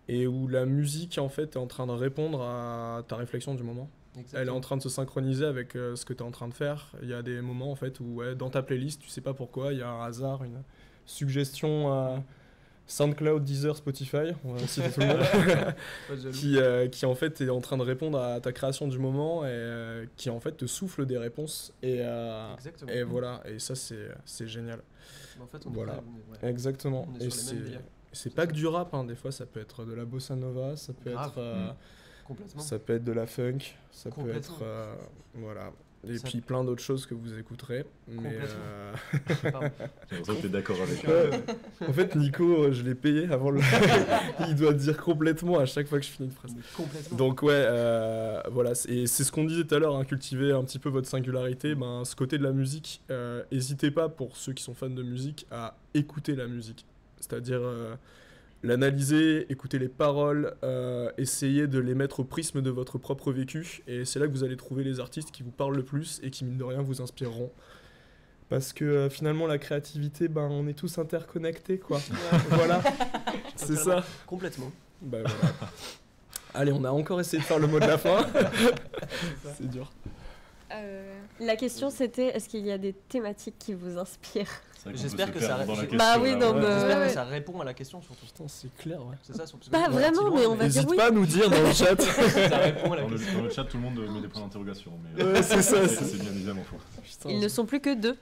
Et où la musique en fait est en train de répondre à ta réflexion du moment. Elle est en train de se synchroniser avec ce que tu es en train de faire. Il y a des moments en fait où dans ta playlist, tu sais pas pourquoi, il y a un hasard, une suggestion SoundCloud, Deezer, Spotify, on va citer tout le monde, qui en fait est en train de répondre à ta création du moment et qui en fait te souffle des réponses et voilà, et ça c'est génial. En fait, Voilà. ouais. Exactement. On est Et sur les mêmes délires. c'est pas que du rap, hein. Des fois ça peut être de la bossa nova, ça peut Grave. être Complètement. ça peut être de la funk, ça peut Complètement. être voilà, et Ça- puis plein d'autres choses que vous écouterez. Mais Pardon. J'ai l'impression que t'es d'accord avec en fait Nico, je l'ai payé avant le il doit dire complètement à chaque fois que je finis une phrase. Mais complètement. Donc ouais, voilà, et c'est ce qu'on disait tout à l'heure, hein, cultiver un petit peu votre singularité, ben, ce côté de la musique, n'hésitez pas pour ceux qui sont fans de musique à écouter la musique, c'est-à-dire l'analyser, écouter les paroles, essayer de les mettre au prisme de votre propre vécu, et c'est là que vous allez trouver les artistes qui vous parlent le plus et qui mine de rien vous inspireront. Parce que finalement la créativité, ben, on est tous interconnectés quoi. Voilà, c'est ça. Complètement. Bah, voilà. Allez, on a encore essayé de faire le mot de la fin. C'est dur. La question c'était, est-ce qu'il y a des thématiques qui vous inspirent? C'est vrai qu'on J'espère peut que se ça perdre dans la répond. Bah question, oui, là, non, ouais. mais- J'espère ouais. que ça répond à la question surtout. Putain, c'est clair, ouais. C'est ça, parce que Pas oui, vraiment, mais on va dire N'hésite oui. pas à nous dire dans le chat. ça répond à la Dans question. le chat, tout le monde met des points d'interrogation. Mais Ouais, c'est ça, c'est- c'est bien évidemment faux. Putain, Ils ne sont plus que 2.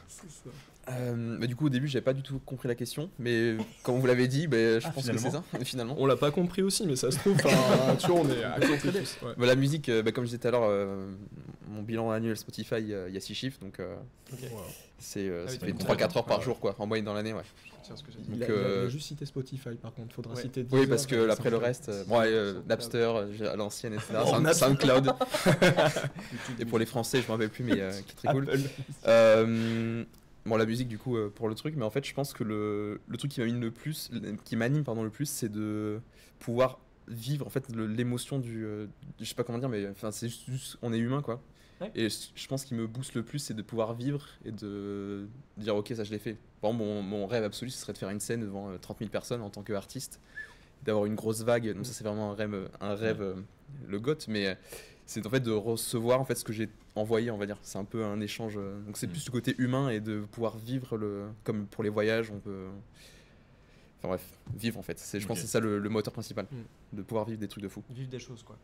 c'est ça. Bah, du coup, au début, j'avais pas du tout compris la question, mais comme vous l'avez dit, bah, je pense que c'est ça, finalement. On l'a pas compris aussi, mais ça se trouve, enfin, tu vois, on est à côté tous. Ouais. Bah, la musique, bah, comme je disais tout à l'heure, mon bilan annuel Spotify, il y a 6 chiffres, donc Ok. c'est oui, ça t'as fait une 3-4 heures par ouais. jour, quoi, en moyenne dans l'année, ouais. Tiens, ce que j'ai dit. Il Donc, a juste cité Spotify, par contre, faudra Ouais. citer Oui, Deezer, parce que après le SoundCloud. reste, Napster, à l'ancienne, etc. Oh, Napster. SoundCloud. Et pour les Français, je me rappelle plus, mais qui est très cool. Apple. Bon, la musique, du coup, pour le truc, mais en fait, je pense que le truc qui m'anime le plus, c'est de pouvoir vivre en fait l'émotion je sais pas comment dire, mais enfin, c'est juste, on est humain, quoi. Ouais. Et je pense qu'il me booste le plus, c'est de pouvoir vivre et de dire, ok, ça je l'ai fait. Par exemple, mon rêve absolu, ce serait de faire une scène devant 30 000 personnes en tant qu'artiste, d'avoir une grosse vague. Donc ça, c'est vraiment un rêve, le goth, mais c'est en fait de recevoir en fait ce que j'ai envoyé, on va dire. C'est un peu un échange. Donc c'est plus du côté humain et de pouvoir vivre comme pour les voyages, on peut. Enfin bref, vivre en fait. Je pense que c'est ça le moteur principal, de pouvoir vivre des trucs de fou. Vivre des choses, quoi.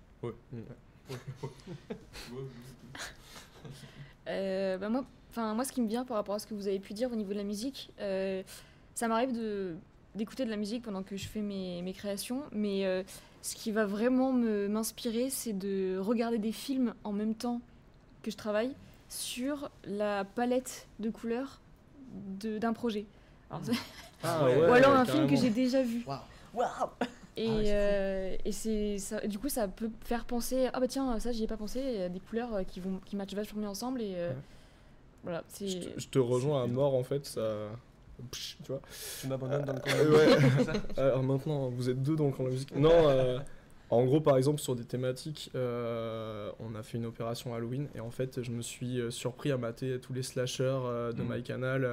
Bah moi, ce qui me vient par rapport à ce que vous avez pu dire au niveau de la musique, ça m'arrive d'écouter de la musique pendant que je fais mes créations, mais ce qui va vraiment m'inspirer, c'est de regarder des films en même temps que je travaille sur la palette de couleurs d'un projet. Alors, Ah Ouais. ouais, ou alors un film carrément. que j'ai déjà vu. Waouh. Et c'est ça, du coup, ça peut faire penser, ah bah tiens, ça j'y ai pas pensé, il y a des couleurs qui matchent vachement bien ensemble et voilà. Je te rejoins à mort en fait, ça. Psh, tu vois. Tu m'abandonnes dans le Ouais. Alors maintenant, vous êtes deux donc en la musique. Non, en gros, par exemple, sur des thématiques, on a fait une opération Halloween et en fait, je me suis surpris à mater tous les slashers de MyCanal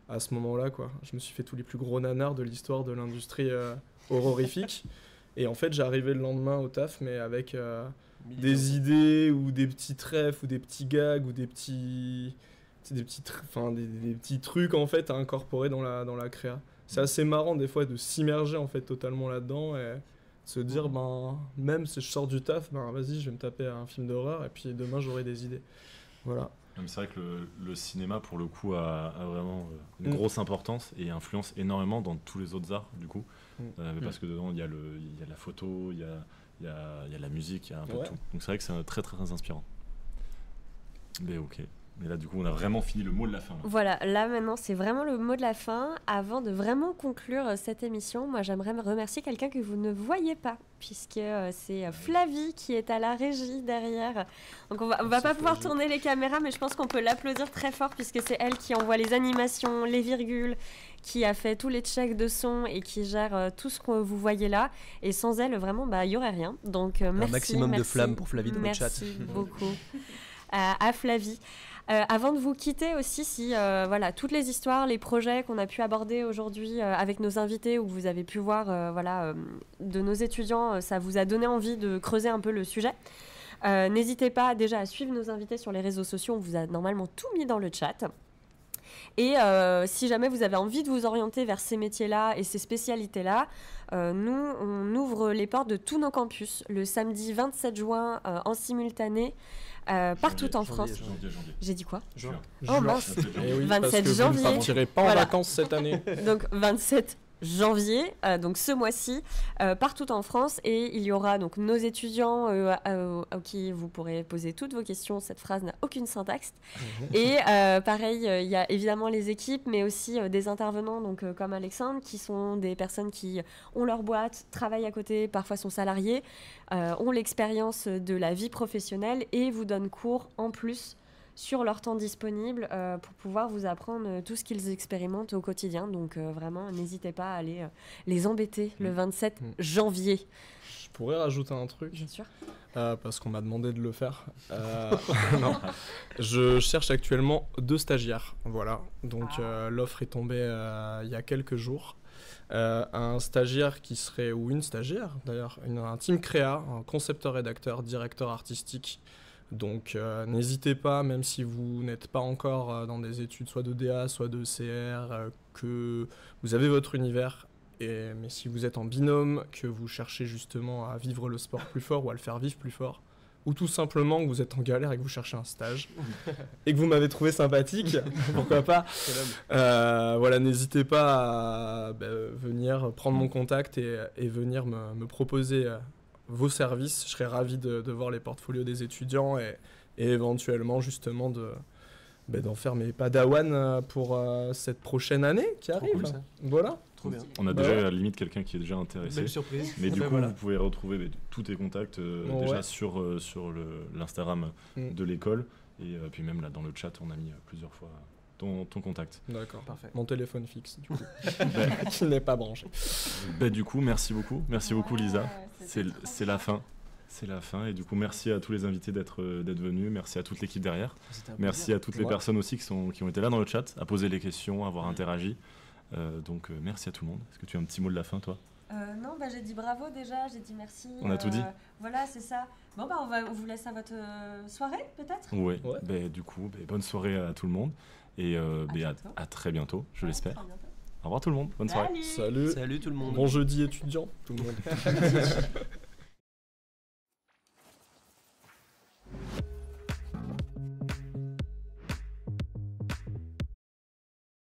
à ce moment-là, quoi. Je me suis fait tous les plus gros nanars de l'histoire de l'industrie horrorifique. Et en fait, j'ai arrivé le lendemain au taf, mais avec des idées ou des petits trèfles ou des petits gags ou des petits trucs en fait à incorporer dans la créa. C'est assez marrant des fois de s'immerger en fait totalement là-dedans et se dire même si je sors du taf, vas-y, je vais me taper un film d'horreur et puis demain j'aurai des idées. Voilà. C'est vrai que le cinéma pour le coup a vraiment une grosse importance et influence énormément dans tous les autres arts du coup. Parce que dedans il y a la photo, il y a la musique, il y a un peu de tout. Donc c'est vrai que c'est très très inspirant. Mais ok. Mais là, du coup, on a vraiment fini le mot de la fin. Voilà, là maintenant, c'est vraiment le mot de la fin. Avant de vraiment conclure cette émission, moi, j'aimerais remercier quelqu'un que vous ne voyez pas, puisque c'est Flavie qui est à la régie derrière. Donc, on va pas pouvoir tourner les caméras, mais je pense qu'on peut l'applaudir très fort, puisque c'est elle qui envoie les animations, les virgules, qui a fait tous les checks de son et qui gère tout ce que vous voyez là. Et sans elle, vraiment, il n'y aurait rien. Donc, merci. Un maximum de flammes pour Flavie dans le chat. Merci beaucoup à Flavie. Avant de vous quitter aussi, si toutes les histoires, les projets qu'on a pu aborder aujourd'hui avec nos invités ou que vous avez pu voir de nos étudiants, ça vous a donné envie de creuser un peu le sujet. N'hésitez pas déjà à suivre nos invités sur les réseaux sociaux, on vous a normalement tout mis dans le chat. Et si jamais vous avez envie de vous orienter vers ces métiers-là et ces spécialités-là, nous, on ouvre les portes de tous nos campus le samedi 27 juin en simultané. Partout en France. Janvier. J'ai dit quoi? Juin. Oh mince. Et oui, 27 parce que janvier. vous ne partirez pas en vacances cette année. Donc 27 janvier, donc ce mois-ci, partout en France. Et il y aura donc nos étudiants à qui vous pourrez poser toutes vos questions. Cette phrase n'a aucune syntaxe. Et pareil, il y a évidemment les équipes, mais aussi des intervenants donc, comme Alexandre, qui sont des personnes qui ont leur boîte, travaillent à côté, parfois sont salariés, ont l'expérience de la vie professionnelle et vous donnent cours en plus sur leur temps disponible pour pouvoir vous apprendre tout ce qu'ils expérimentent au quotidien. Donc vraiment, n'hésitez pas à aller les embêter le 27 janvier. Je pourrais rajouter un truc. Bien sûr. Parce qu'on m'a demandé de le faire. Non. Je cherche actuellement 2 stagiaires. Voilà. Donc l'offre est tombée il y a quelques jours. Un stagiaire qui serait, ou une stagiaire d'ailleurs, un team créa, un concepteur-rédacteur, directeur artistique. Donc n'hésitez pas, même si vous n'êtes pas encore dans des études soit de DA, soit de CR, que vous avez votre univers, mais si vous êtes en binôme, que vous cherchez justement à vivre le sport plus fort ou à le faire vivre plus fort, ou tout simplement que vous êtes en galère et que vous cherchez un stage, et que vous m'avez trouvé sympathique, pourquoi pas, n'hésitez pas à venir prendre mon contact et venir me proposer vos services. Je serais ravi de voir les portfolios des étudiants et éventuellement justement d'en faire mes padawans pour cette prochaine année qui arrive. Cool, ça. Voilà. Trop bien. On a déjà à la limite quelqu'un qui est déjà intéressé. Belle surprise. Mais du coup, vous pouvez retrouver tous tes contacts déjà sur l'Instagram de l'école. Et puis même là dans le chat, on a mis plusieurs fois ton contact. D'accord. Parfait. Mon téléphone fixe, du coup, qui n'est pas branché. Du coup, merci beaucoup. Merci beaucoup, Lisa. C'est la fin. C'est la fin. Et du coup, merci à tous les invités d'être venus. Merci à toute l'équipe derrière. Merci à toutes les personnes aussi qui ont été là dans le chat, à poser les questions, à avoir interagi. Donc, merci à tout le monde. Est-ce que tu as un petit mot de la fin, toi? Non, j'ai dit bravo déjà, j'ai dit merci. On a tout dit. Voilà, c'est ça. Bon, on vous laisse à votre soirée, peut-être. Ouais. Du coup, bonne soirée à tout le monde. Et à très bientôt, je l'espère. Au revoir tout le monde. Bonne soirée. Salut. Salut tout le monde. Bon jeudi étudiant, tout le monde.